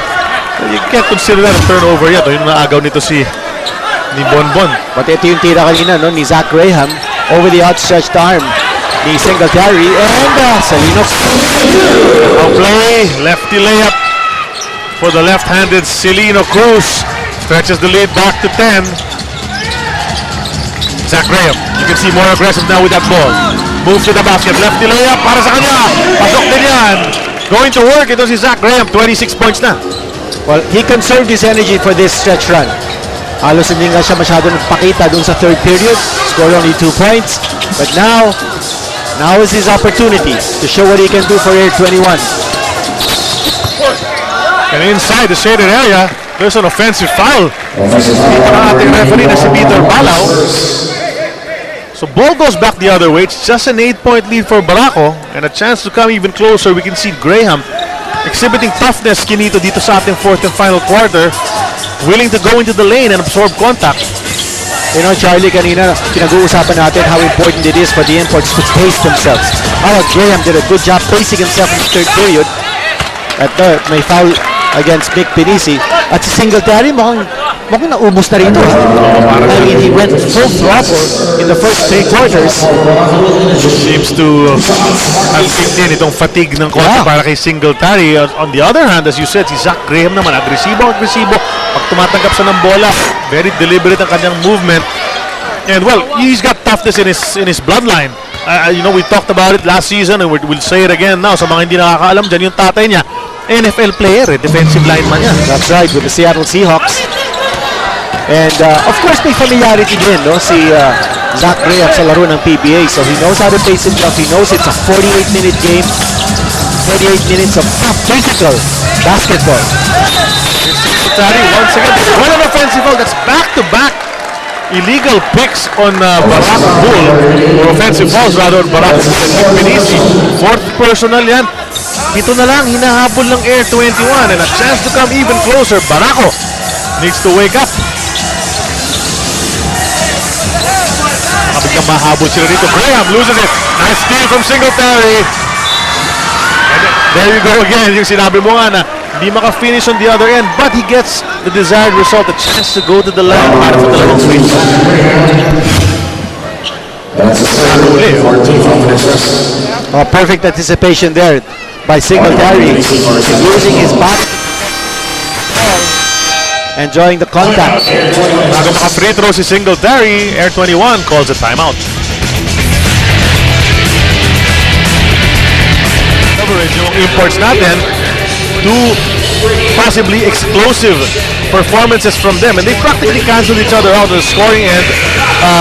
you can't consider that a turnover yet. Yung naagaw nito ni Bonbon. But ito yung tira kanina, no, ni Zach Graham over the outstretched arm ni Singletary and Salino. Now play, lefty layup for the left-handed Celino Cruz. Stretches the lead back to 10. Zach Graham, you can see more aggressive now with that ball. Move to the basket, lefty layup para sa kanya. Pasok din yan. Going to work, ito si Zach Graham, 26 points na. Well, he conserved his energy for this stretch run. Halos hindi nga siya masyado nagpakita dun sa third period. Scored only 2 points. But now is his opportunity to show what he can do for Air21. And inside the shaded area, there's an offensive foul. Dito na ating referee na si Peter Balaw. So ball goes back the other way. It's just an 8-point lead for Barako and a chance to come even closer. We can see Graham exhibiting toughness kinito dito sa ating fourth and final quarter. Willing to go into the lane and absorb contact. You know, Charlie, kanina pinag-uusapan natin how important it is for the imports to pace themselves. Graham did a good job pacing himself in the third period. At may foul against Nick Pinisi. At si Singletary mukhang naubos na rito. I mean, he went full throttle in the first 3 quarters. Seems to have kicked in itong fatigue ng konti para kay Singletary. On the other hand, as you said, si Zach Graham naman, agresibo. Pag tumatanggap siya ng bola, very deliberate ang kanyang movement. And well, he's got toughness in his bloodline. You know, we talked about it last season and we'll say it again now. Sa mga hindi nakakaalam dyan, yung tatay niya, NFL player, defensive lineman niya. That's right, with the Seattle Seahawks. And of course, may familiarity din, no? Si Zach Graham sa laro ng PBA. So he knows how to pace himself. He knows it's a 48-minute game. 48 minutes of tough, physical basketball. Once again, one an offensive foul. That's back-to-back illegal picks on Barako Bull, or offensive fouls rather on Barako Bull and Nick Pinisi. Fourth personal yan. Ito na lang, hinahabol ng Air21 and a chance to come even closer. Barako needs to wake up. Biglang mahabol sila dito. Graham loses it. Nice steal from Singletary. And there you go again. Yung sinabi mo nga na hindi maka-finish on the other end, but he gets the desired result, a chance to go to the line para sa dalawang free throw. Perfect anticipation there by Singletary. He's using his back, enjoying the contact. Bago maka-free throw si Singletary, Air21 calls a timeout. Coverage yung imports natin, two possibly explosive performances from them, and they practically canceled each other out on the scoring end,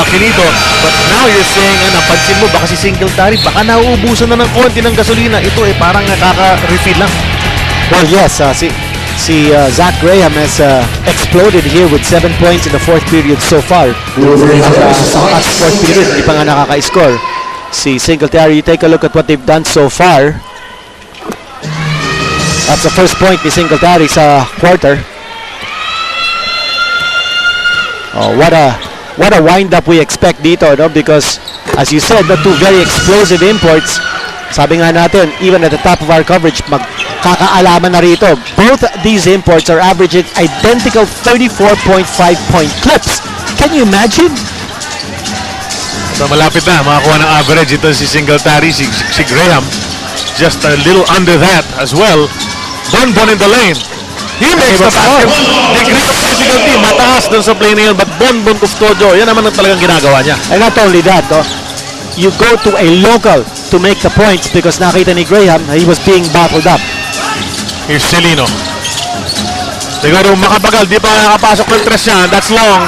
Kinito. But now you're saying, napansin mo, baka si Singletary, baka nauubusan na ng konti ng gasolina. Ito parang nakaka-refill lang. Well, yes, si Zach Graham has exploded here with 7 points in the fourth period so far. At fourth period, hindi pa nga nakaka-score. Si Singletary, you take a look at what they've done so far. That's the first point ni Singletary sa quarter. Oh, what a wind-up we expect dito, no? Because, as you said, the two very explosive imports. Sabi nga natin, even at the top of our coverage, magkakaalaman na rito. Both these imports are averaging identical 34.5 point clips. Can you imagine? So malapit na, makakuha ng average ito si Singletary, si Graham. Just a little under that as well. Bonbon in the lane. He makes the basket. Degree of difficulty, mataas dun sa play na yun, but Bonbon Custodio, yan naman ang talagang ginagawa niya. And not only that, you go to a local to make the points because nakita ni Graham, he was being bottled up. Here's Celino. Siguro makabagal, di pa nakapasok ng tres yan. That's long.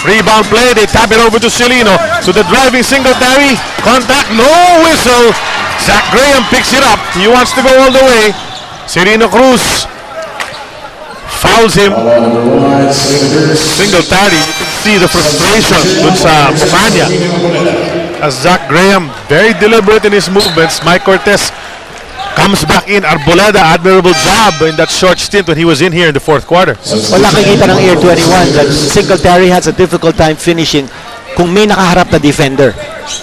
Rebound play, they tap it over to Celino. To the driving Singletary. Contact, no whistle. Zach Graham picks it up. He wants to go all the way. Celino Cruz fouls him. Singletary, you can see the frustration dun sa mukha niya. As Zach Graham, very deliberate in his movements. Mike Cortez comes back in. Arboleda, admirable job in that short stint when he was in here in the fourth quarter. Wala nakikita ng Air21 that Singletary has a difficult time finishing kung may nakaharap na defender.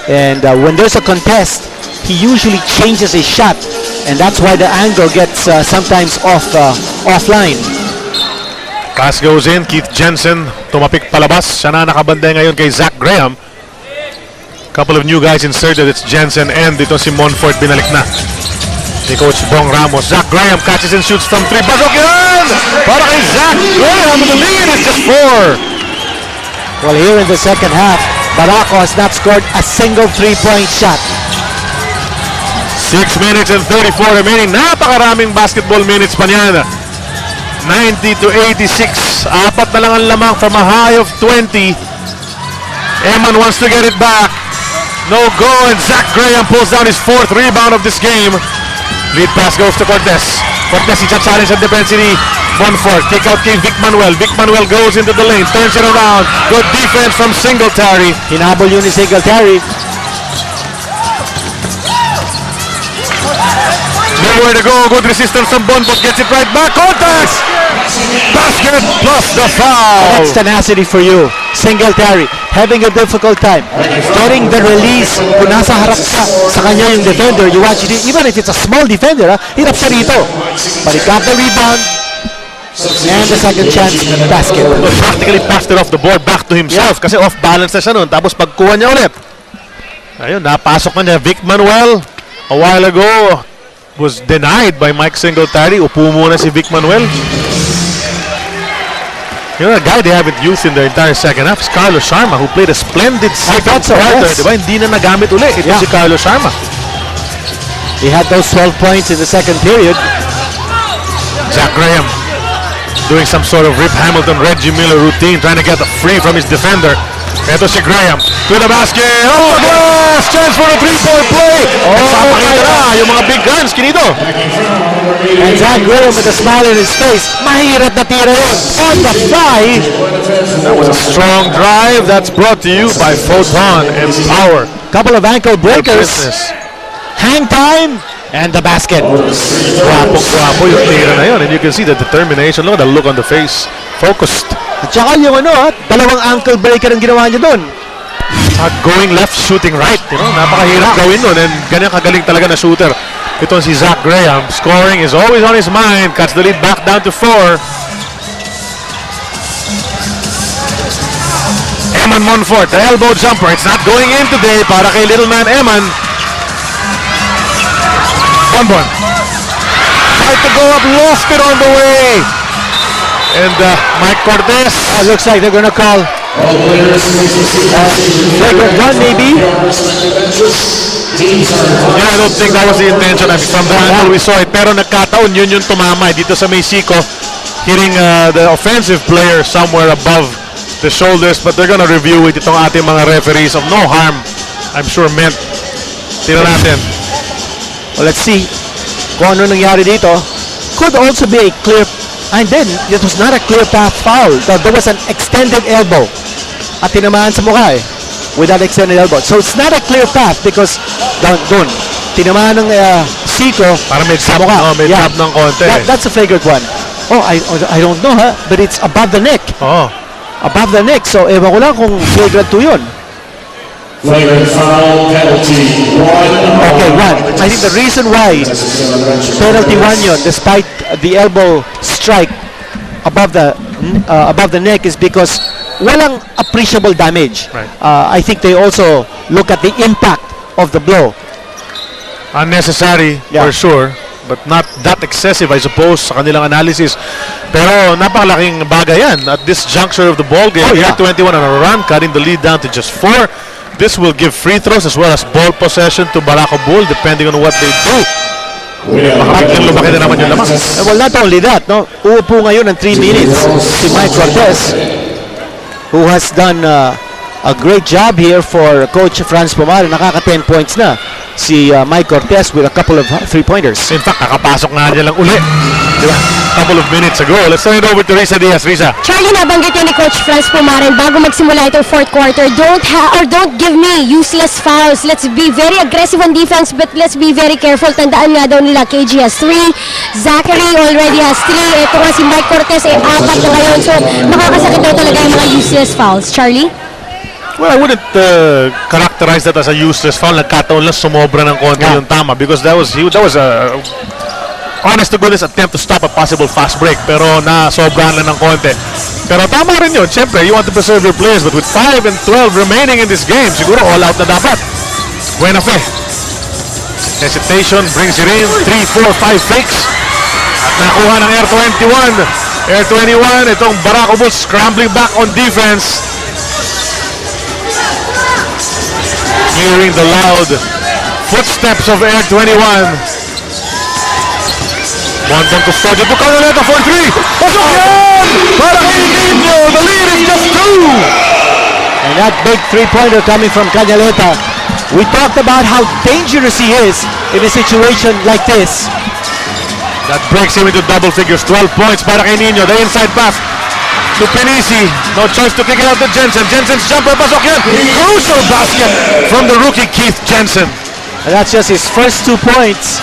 And when there's a contest, he usually changes his shot. And that's why the angle gets sometimes offline. Pass goes in. Keith Jensen tumapik palabas. Siya na nakabanda ngayon kay Zach Graham. Couple of new guys inserted. It's Jensen and dito si Monfort binalik na ni Coach Bong Ramos. Zach Graham catches and shoots from 3. Pasok yan! Para kay Zach Graham. The lead is just 4. Well, here in the second half, Barako has not scored a single 3-point shot. 6 minutes and 34 remaining. Napakaraming basketball minutes pa niyan. 90-86. Apat na lang ang lamang from a high of 20. Eman wants to get it back. No go, and Zach Graham pulls down his 4th rebound of this game. Lead pass goes to Cortez. Cortez i-challenge sa defense ni Monfort. Kick out kay Vic Manuel. Vic Manuel goes into the lane, turns it around. Good defense from Singletary. Hinabol yun ni Singletary. Nowhere to go. Good resistance from Bonbon. Gets it right back. Cortez! Basket plus the foul. That's tenacity for you. Singletary having a difficult time getting the release. Kung nasa harap ka sa kanya yung defender, you watch it, even if it's a small defender, hirap siya rito. But he got the rebound and the second chance basket. Practically passed it off the board back to himself kasi off balance na siya nun. Tapos pagkuha niya ulit. Ayun, napasok na niya. Vic Manuel a while ago was denied by Mike Singletary. Upo muna si Vic Manuel. You know, a guy they haven't used in the entire second half is Carlos Sharma, who played a splendid second quarter. Yes. Diba? Hindi na nagamit ulit. Ito si Carlos Sharma. He had those 12 points in the second period. Zach Graham doing some sort of Rip Hamilton, Reggie Miller routine, trying to get free from his defender. Ito si Graham to the basket. Oh, yes! Chance for a 3-point play. Napakita na yung mga big guns, Kinito. And Zach Graham with a smile on his face. Mahirap na tira yun. On the fly. That was a strong drive. That's brought to you by Photon and Power. Couple of ankle breakers. Business. Hang time. And the basket. Guwapo yung tira na yun. And you can see the determination. Look at the look on the face. Focused. At saka yung dalawang ankle breaker ang ginawa niya doon. Going left, shooting right. You know, napakahirap gawin nun. And ganyan kagaling talaga na shooter. Ito si Zach Graham. Scoring is always on his mind. Cuts the lead back down to 4. Eman Monfort, the elbow jumper. It's not going in today para kay little man Eman. Bonbon. Tried to go up, lost it on the way. And Mike Cortez. Looks like they're gonna call flagrant one maybe. Yeah, I don't think that was the intention. I mean, from the angle we saw it. Pero nagkataon, yun yung tumama dito sa Mexico, hitting the offensive player somewhere above the shoulders. But they're gonna review it. Itong ating mga referees of no harm, I'm sure meant. Tingnan natin. Well, let's see kung ano nangyari dito. Could also be a clear, and then it was not a clear path foul. There was an extended elbow at tinamaan sa mukha with that extended elbow. So it's not a clear path because doon tinamaan ng Zico Para may sa tap, mukha. no? May tap ng konti. That's a flagrant one. Oh, I don't know but it's above the neck. Oh. Above the neck. So ewan ko lang kung flagrant 2 yun. Flagrant foul penalty. Okay, one. I think the reason why penalty 1 yun, despite the elbow strike above the neck, is because walang appreciable damage. Right. I think they also look at the impact of the blow. Unnecessary, Yeah. for sure. But not that excessive, I suppose, sa kanilang analysis. Pero napakalaking bagay yan at this juncture of the ball game. Oh, yeah. Air21 on a run, cutting the lead down to just 4. This will give free throws as well as ball possession to Barako Bull, depending on what they do. Baka lumaki na naman yung lamang. Well, not only that, no? Uupo ngayon ng 3 minutes si Mike Cortez, who has done a great job here for Coach Franz Pomar. Nakaka 10 points na si Mike Cortez with a couple of 3-pointers. In fact, kakapasok nga niya lang uli. Di ba? Couple of minutes ago. Let's turn it over to Risa Diaz. Risa. Charlie, nabanggit yan ni Coach Franz Pumaren bago magsimula itong fourth quarter. Don't give me useless fouls. Let's be very aggressive on defense, but let's be very careful. Tandaan nga daw nila, KG has 3, Zachary already has 3. Ito nga si Mike Cortez 4 na ngayon. So, makakasakit daw talaga yung mga useless fouls. Charlie? Well, I wouldn't characterize that as a useless foul. Nagkataon lang sumobra ng konti yung tama because that was a honest to goodness attempt to stop a possible fast break, pero nasobrahan lang ng konti. Pero tama rin yun. Siyempre, you want to preserve your players, but with 5 and 12 remaining in this game, siguro all out na dapat. Buena fe. Hesitation brings it in. 3, 4, 5 fakes. At nakuha ng Air21. Air21, itong Barako Bulls scrambling back on defense. Hearing the loud footsteps of Air21. Bonbon Custodio to Canaleta for 3. Pasok yan! Para kay Nino. The lead is just 2. And that big 3-pointer coming from Canaleta. We talked about how dangerous he is in a situation like this. That breaks him into double figures. 12 points para kay Nino. The inside pass to Pinisi. No choice to kick it out to Jensen. Jensen's jumper. Pasok yan. Crucial basket from the rookie Keith Jensen. And that's just his first 2 points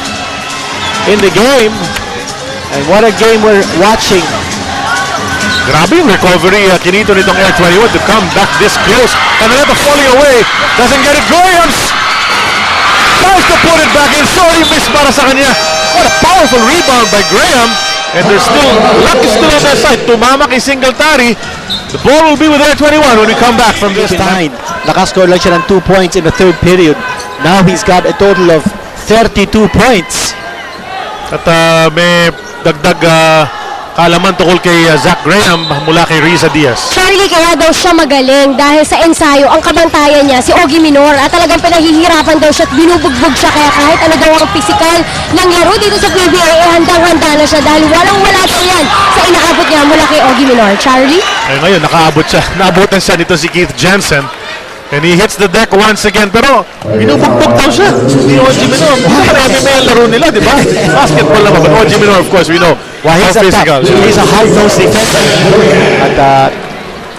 in the game. And what a game we're watching. Grabe yung recovery kinito nitong Air21 to come back this close. Canaleta falling away. Doesn't get it. Grahams tries to put it back in. Sorry, miss para sa kanya. What a powerful rebound by Graham. And there's still, luck is still on their side. Tumama kay Singletary. The ball will be with Air21 when we come back from this time. Nakascore lang siya ng 2 points in the third period. Now he's got a total of 32 points. At may dagdag kaalaman tukol kay Zach Graham mula kay Risa Diaz. Charlie, kaya daw siya magaling dahil sa ensayo, ang kabantayan niya, si Ogie Minor, at talagang pinahihirapan daw siya at binubugbog siya, kaya kahit ano daw ang physical ng laro dito sa PBA, handang-handa na siya dahil walang-wala daw yan sa inaabot niya mula kay Ogie Minor. Charlie? Ngayon, nakaabot siya. Naabutan siya nito si Keith Jensen. And he hits the deck once again. Pero, binubugbog daw siya. Ni Ogie Minor. Marami may laro nila, di ba? Basketball naman. But Ogie Minor, of course, we know Well, how he's a physical. He's a hard-nosed defender. At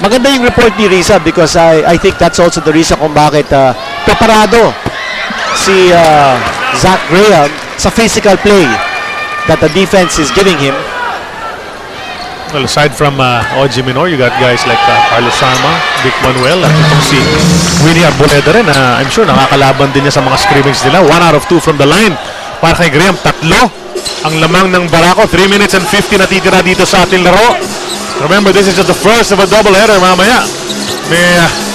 maganda yung report ni Risa because I think that's also the reason kung bakit preparado si Zach Graham sa physical play that the defense is giving him. Well, aside from Ogie Minor, you got guys like Carlos Sama, Vic Manuel, at itong si Winnie Arboleda rin. I'm sure nakakalaban din niya sa mga scrimmage nila. 1 out of 2 from the line. Para kay Graham, 3 ang lamang ng Barako. 3 minutes and 50 natitira dito sa ating laro. Remember, this is just the first of a doubleheader mamaya. May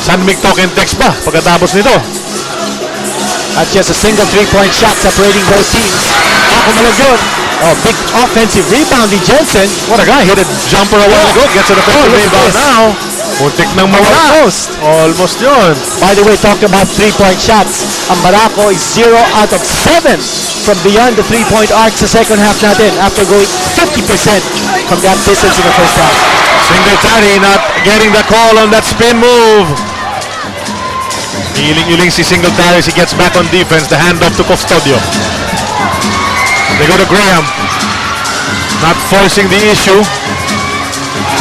San Mig token text pa pagkatapos nito. At just a single three-point shot separating both teams. Kumalag yun. Oh, big offensive rebound ni Jensen. What a guy, hit a jumper a while ago, gets an offensive look at rebound this. now. Muntik nang mawala. Almost yun. By the way, talking about three-point shots, ang Barako is 0 out of 7 from beyond the three-point arc sa second half natin after going 50% from that distance in the first half. Singletary not getting the call on that spin move. Iling-iling si Singletary as he gets back on defense. The handoff to Custodio. They go to Graham. Not forcing the issue.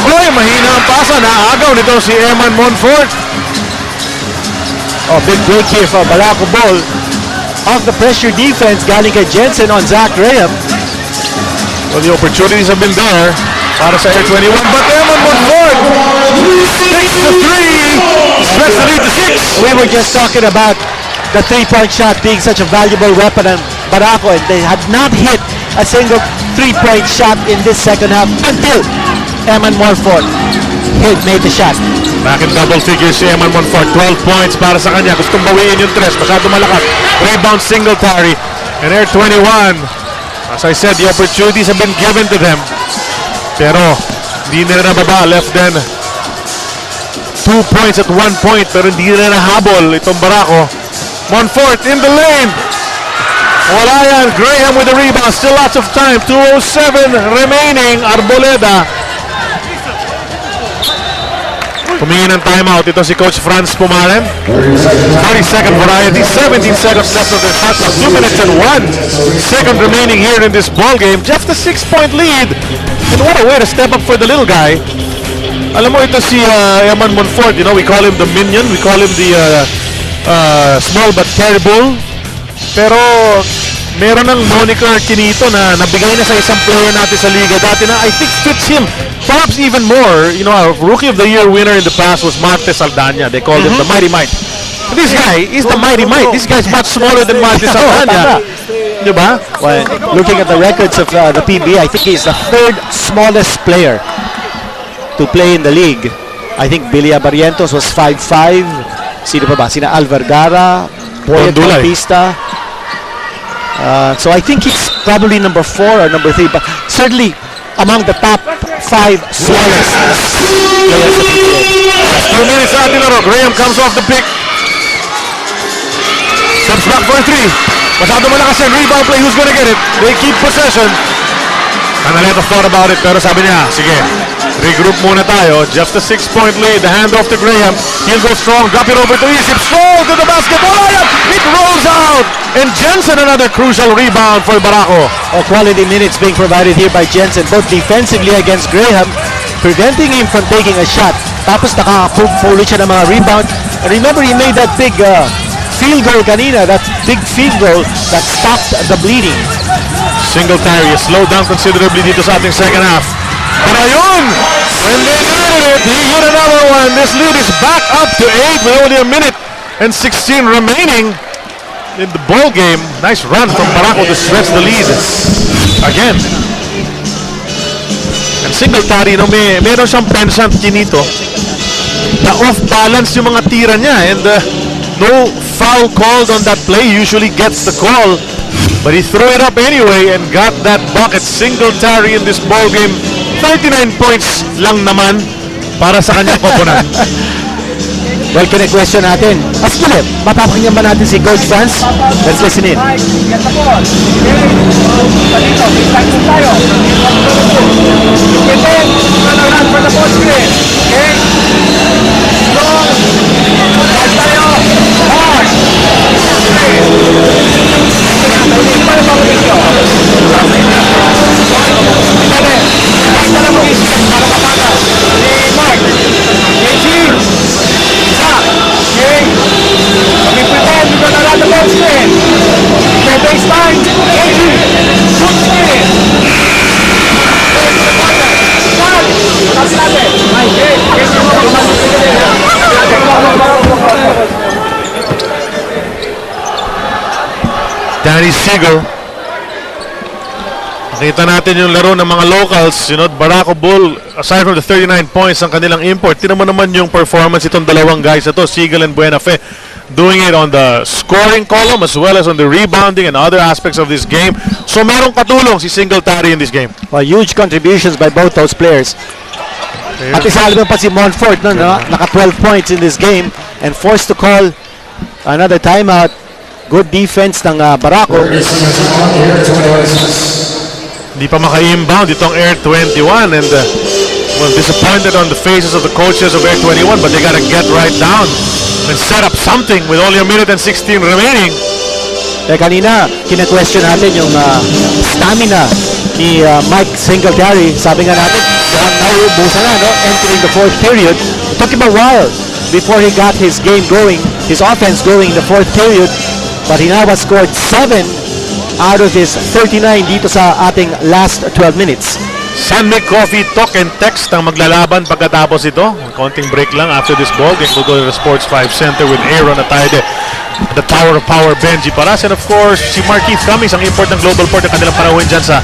Oy, mahina ang pasa. Naagaw nito si Eman Monfort. Oh, big break here for Barako Ball. Off the pressure defense, galing kay Jensen on Zach Graham. Well, the opportunities have been there para sa Air21. But Eman Monfort takes the three. Stretch the lead to 6. We were just talking about the three-point shot being such a valuable weapon on Barako, and they had not hit a single three-point shot in this second half until Eman Monfort made the shot. Back in double figures si Eman Monfort. 12 points para sa kanya. Gustong bawiin yung tres. Masyado malakas. Rebound Singletary. And Air21. As I said, the opportunities have been given to them. Pero, hindi nila nababa. Left then 2 points at 1 point. Pero hindi nila nahabol itong Barako. Monfort in the lane. Wala yan. Graham with the rebound. Still lots of time. 2:07 remaining. Arboleda. Humingi ng timeout. Ito si Coach Franz Pumaren. 30-second variety. 17 seconds left of the shot. 2 minutes and 1 second remaining here in this ball game. Just a 6-point lead. And what a way to step up for the little guy. Alam mo, ito si Eman Monfort. You know, we call him the minion. We call him the small but terrible. Pero meron ng moniker kinito na nabigay na sa isang player natin sa liga dati na I think fits him perhaps even more. You know, our Rookie of the Year winner in the past was Martes Saldana. They called him the Mighty Mite. This guy is the Mighty Mite. This guy's much smaller than Martes Saldana. Diba? Well, looking at the records of the PBA, I think he's the third smallest player to play in the league. I think Billy Barrientos was 5'5". Sino pa ba? Sina Al Vergara, Boyet Dulay. Bautista. So I think he's probably number 4 or number 3, but certainly among the top 5 smallest players of the PBA. 2 minutes na atin laro. Graham comes off the pick. Steps back for 3. Masyado malakas yung rebound play. Who's gonna get it? They keep possession. Analeta thought about it, pero sabi niya, sige, regroup muna tayo. Just a 6-point lead. The handoff to Graham. He'll go strong. Drop it over to Isip. Strong to the basketball. It rolls out. And Jensen, another crucial rebound for Barako. Quality minutes being provided here by Jensen, both defensively against Graham, preventing him from taking a shot. Tapos nakakapulit siya ng mga rebound. And remember, he made that big field goal kanina, that big field goal that stopped the bleeding. Singletary is slowed down considerably dito sa ating second half. Pero ayun! When they needed it, he hit another one. This lead is back up to 8 with only a minute and 16 remaining in the ball game. Nice run from Barako to stretch the lead again. And Singletary, no, meron siyang penchant kinito na off-balance yung mga tira niya, and no foul called on that play. Usually gets the call, but he threw it up anyway and got that bucket. Singletary in this ball game. 39 points lang naman para sa kanyang koponan. Well, kine-question natin. Actually, mapapakinggan ba natin si Coach Franz? Let's listen in. Danny Siegel Nakita natin yung laro ng mga locals, Barako Bull, aside from the 39 points ng kanilang import, tinan mo naman yung performance itong dalawang guys na to, Siegel and Buenafe, doing it on the scoring column as well as on the rebounding and other aspects of this game. So merong katulong si Singletary in this game. Well, huge contributions by both those players. At isali mo pa si Montfort, naka 12 points in this game and forced to call another timeout. Good defense ng Barako. Hindi pa maka-inbound itong Air21 and disappointed on the faces of the coaches of Air21, but they gotta get right down and set up something with only a minute and 16 remaining. Kanina, kina-question natin yung stamina ni Mike Singletary. Sabi nga natin, nauubusan na, entering the fourth period. It took him a while before he got his game going, his offense going in the fourth period. But he now has scored 7 out of his 39 dito sa ating last 12 minutes. Sunday Coffee talk and text ang maglalaban pagkatapos ito. Konting break lang after this ball game. We'll go to the Sports 5 Center with Aaron Atayde, the Tower of Power Benji Paras, and of course si Markeith Cummings, ang import ng Global Port ng kanilang panahon dyan sa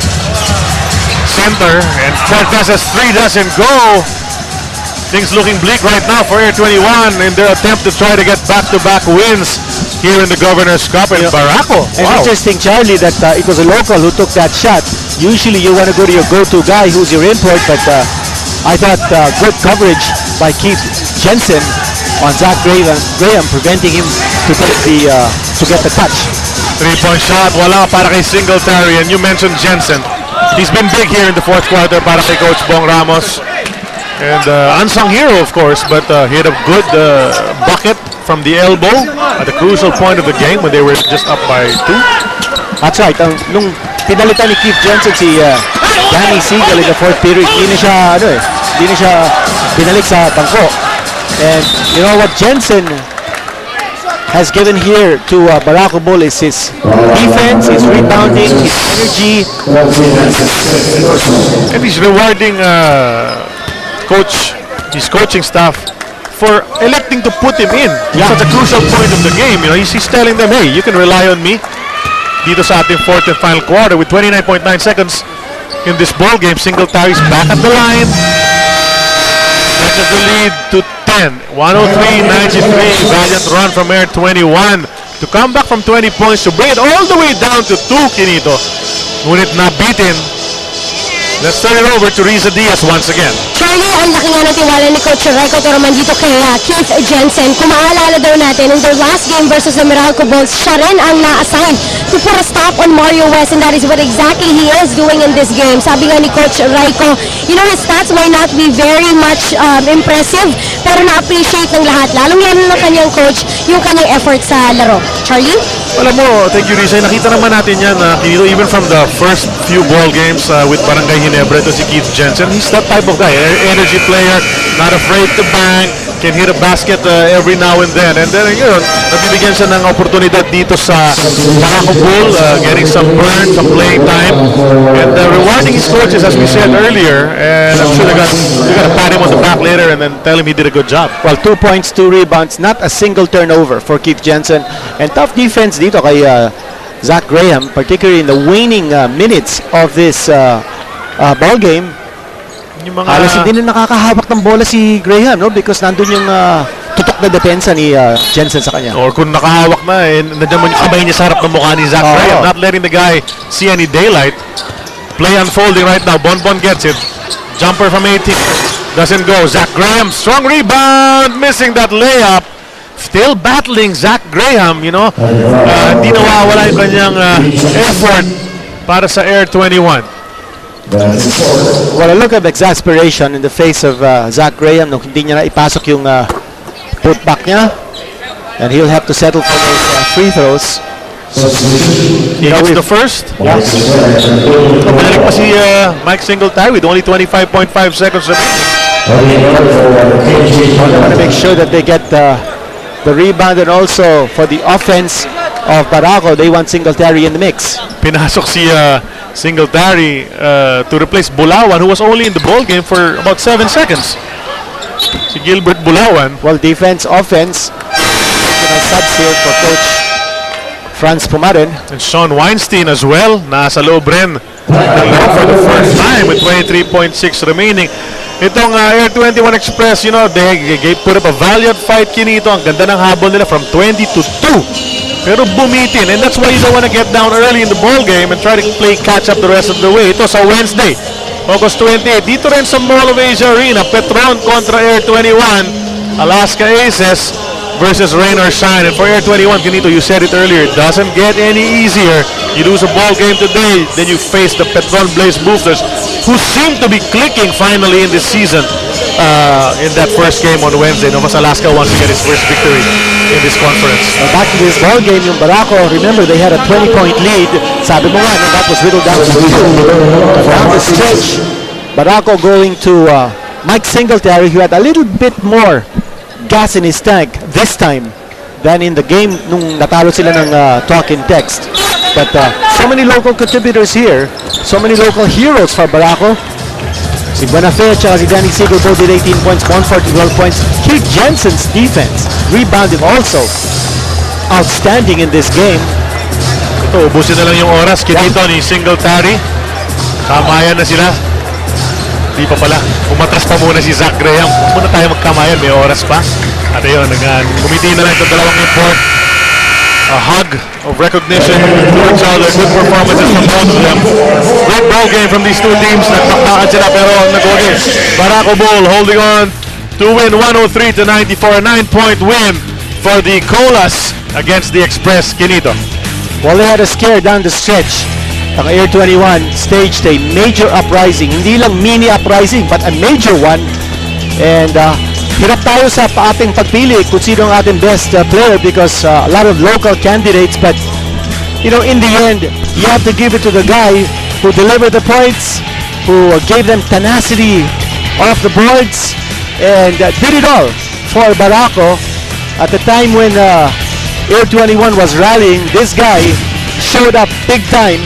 center. And Cortez has 3 doesn't go. Things looking bleak right now for Air21 in their attempt to try to get back-to-back wins here in the Governor's Cup. And Barako, And interesting, Charlie, that it was a local who took that shot. Usually you want to go to your go-to guy who's your import, but I thought good coverage by Keith Jensen on Zach Graham, preventing him to get the touch. 3-point shot, wala para kay Singletary. And you mentioned Jensen. He's been big here in the fourth quarter para kay Coach Bong Ramos. And unsung hero, of course, but he had a good bucket from the elbow at the crucial point of the game when they were just up by 2. That's right. Nung pinalitan ni Keith Jensen si Danny Siegel in the fourth period, hindi na siya binalik sa tangko. And you know what Jensen has given here to Barako Bull is his defense, his rebounding, his energy. And he's rewarding his coaching staff for electing to put him in such a crucial point of the game. He's telling them, hey, you can rely on me dito sa ating fourth and final quarter with 29.9 seconds in this ball game. Singletary's back at the line. Stretches the lead to 10. 103-93. Valiant run from Air21 to come back from 20 points to bring it all the way down to 2, Kinito. Ngunit nabitin. Let's turn it over to Riza Diaz once again. Charlie, ang laki nga ng tiwala ni Coach Rico Toroman dito kay Keith Jensen. Kung maalala daw natin, in their last game versus the Barako Bulls, siya rin ang na-assign to put a stop on Mario West, and that is what exactly he is doing in this game. Sabi nga ni Coach Rico, his stats might not be very much impressive, pero na-appreciate ng lahat, lalong-lalo ng kanyang coach, yung kanyang effort sa laro. Charlie? Alam mo, thank you, Riza. Nakita naman natin yan, Kinito, even from the first few ball games with Barangay Ginebra to si Keith Jensen. He's that type of guy, energy player, not afraid to bang, can hit a basket every now and then. And then, nabibigyan siya ng oportunidad dito sa Barako Bull, getting some burn, some playing time, and rewarding his coaches, as we said earlier. And I'm sure they're gonna pat him on the back later and then tell him he did a good job. Well, 2 points, 2 rebounds, not a single turnover for Keith Jensen. And tough defense dito kay Zach Graham, particularly in the waning minutes of this ball game. Yung mga Halos hindi na nakakahawak ng bola si Graham, because nandun yung tutok na depensa ni Jensen sa kanya. Or kung nakahawak na, nandiyan mo yung kamay niya sa harap ng mukha ni Zach Graham, not letting the guy see any daylight. Play unfolding right now. Bonbon gets it. Jumper from 18. Doesn't go. Zach Graham, strong rebound. Missing that layup. Still battling Zach Graham, hindi nawawala yung kanyang effort para sa Air21. Well, a look of exasperation in the face of Zach Graham nung hindi niya na ipasok yung putback niya. And he'll have to settle for those free throws. He hits the first. Pabalik pa si Mike Singletary with only 25.5 seconds remaining. They want to make sure that they get the rebound, and also for the offense of Barako, they want Singletary in the mix. Pinasok si Singletary to replace Bulawan, who was only in the ball game for about 7 seconds. Si Gilbert Bulawan. Well, defense, offense, subs here for Coach Franz Pumarin. And Sean Weinstein as well. Nasa loob rin naglaro for the first time with 23.6 remaining. Itong Air21 Express, you know, they put up a valiant fight, Kinito. Ang ganda ng habol nila from 20 to 2. Pero bumitin, and that's why you don't want to get down early in the ball game and try to play catch up the rest of the way. Ito sa Wednesday, August 28. Dito rin sa Mall of Asia Arena, Petron kontra Air21, Alaska Aces versus Rain or Shine. And for Air21, Kinito, you said it earlier, it doesn't get any easier. You lose a ball game today, then you face the Petron Blaze Boosters, who seem to be clicking finally in this season. In that first game on Wednesday, Novas Alaska wants to get his first victory in this conference. Back to this ball game, yung Barako, remember they had a 20-point lead. Sabi mo nga, and that was whittled down to 2. Down the stretch, Barako going to Mike Singletary, who had a little bit more gas in his tank this time than in the game nung natalo sila ng talk in text. But so many local contributors here, so many local heroes for Barako. Si Buenafe at si Danny Siegel both did 18 points, Bonfort 12 points. Keith Jensen's defense rebounding also outstanding in this game. Ito, ubusin na lang yung oras. Kinito ni Singletary. Kamayan na sila. Di pa pala. Umatras pa muna si Zach Graham. Huwag muna tayo magkamayan. May oras pa. At ayun, kumiti na lang itong dalawang import. A hug of recognition to each other. Good performances from both of them. Great ball game from these two teams. Nagpaktaan sila pero nag-win. Barako Bull holding on to win 103-94. A 9-point win for the Colas against the Express. Kinito. Well, they had a scare down the stretch. Ang Air21 staged a major uprising. Hindi lang mini uprising, but a major one. And hirap tayo sa ating pagpili kung sino ang ating best player because a lot of local candidates. But, you know, in the end, you have to give it to the guy who delivered the points, who gave them tenacity off the boards, and did it all for Barako. At the time when Air21 was rallying, this guy showed up big time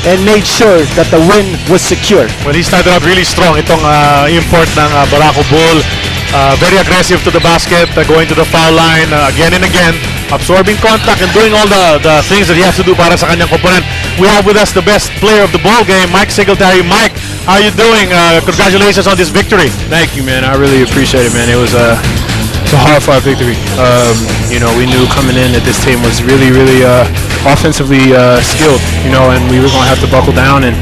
and made sure that the win was secure. Well, he started out really strong. Itong import ng Barako Bull. Very aggressive to the basket, going to the foul line again and again, absorbing contact and doing all the things that he has to do para sa kanyang komponent. We have with us the best player of the ball game, Mike Singletary. Mike, how are you doing? Congratulations on this victory. Thank you, man. I really appreciate it, man. It was a hard-fought victory. You know, we knew coming in that this team was really, really offensively skilled, you know, and we were going to have to buckle down and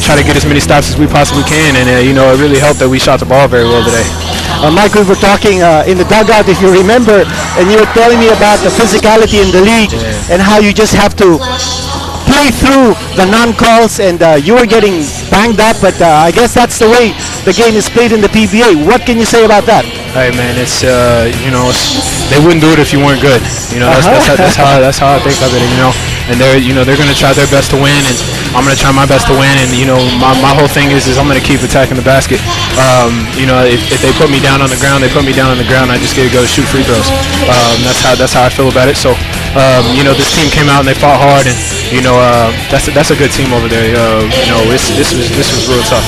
try to get as many stops as we possibly can. And, you know, it really helped that we shot the ball very well today. Mike, we were talking in the dugout, if you remember, and you were telling me about the physicality in the league and how you just have to play through the non-calls, and you were getting banged up, but I guess that's the way the game is played in the PBA. What can you say about that? Hey, man, it's you know, they wouldn't do it if you weren't good. You know, that's how I think of it. You know, and they're gonna try their best to win, and I'm gonna try my best to win. And you know, my whole thing is I'm gonna keep attacking the basket. You know, if they put me down on the ground, they put me down on the ground. I just get to go shoot free throws. That's how I feel about it. So, you know, this team came out and they fought hard, and you know, that's a good team over there. You know, this was real tough.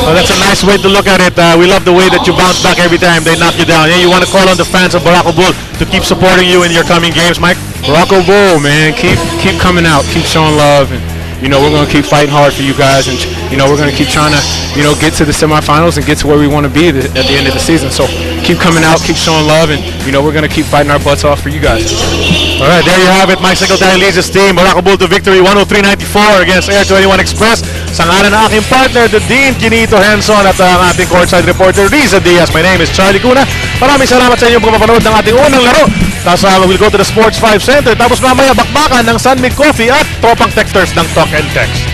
Well, that's a nice way to look at it. We love the way that you bounce back every time they knock you down. Yeah, you want to call on the fans of Barako Bull to keep supporting you in your coming games, Mike? Barako Bull, man, keep coming out, keep showing love, and you know, we're gonna keep fighting hard for you guys, and you know, we're gonna keep trying to, you know, get to the semifinals and get to where we want to be at the end of the season. So keep coming out, keep showing love, and you know, we're gonna keep fighting our butts off for you guys. All right, there you have it. Mike Singletary leads his team. Barako Bull to victory 103-94 against Air21 Express. Sa ngalan ng aking partner, the Dean Kinito Henson, at ang ating courtside reporter, Riza Diaz. My name is Charlie Cuna. Maraming salamat sa inyo pagpapanood ng ating unang laro. Tapos we'll go to the Sports 5 Center. Tapos mamaya bakbakan ng San Mig Coffee at tropang texters ng Talk and Text.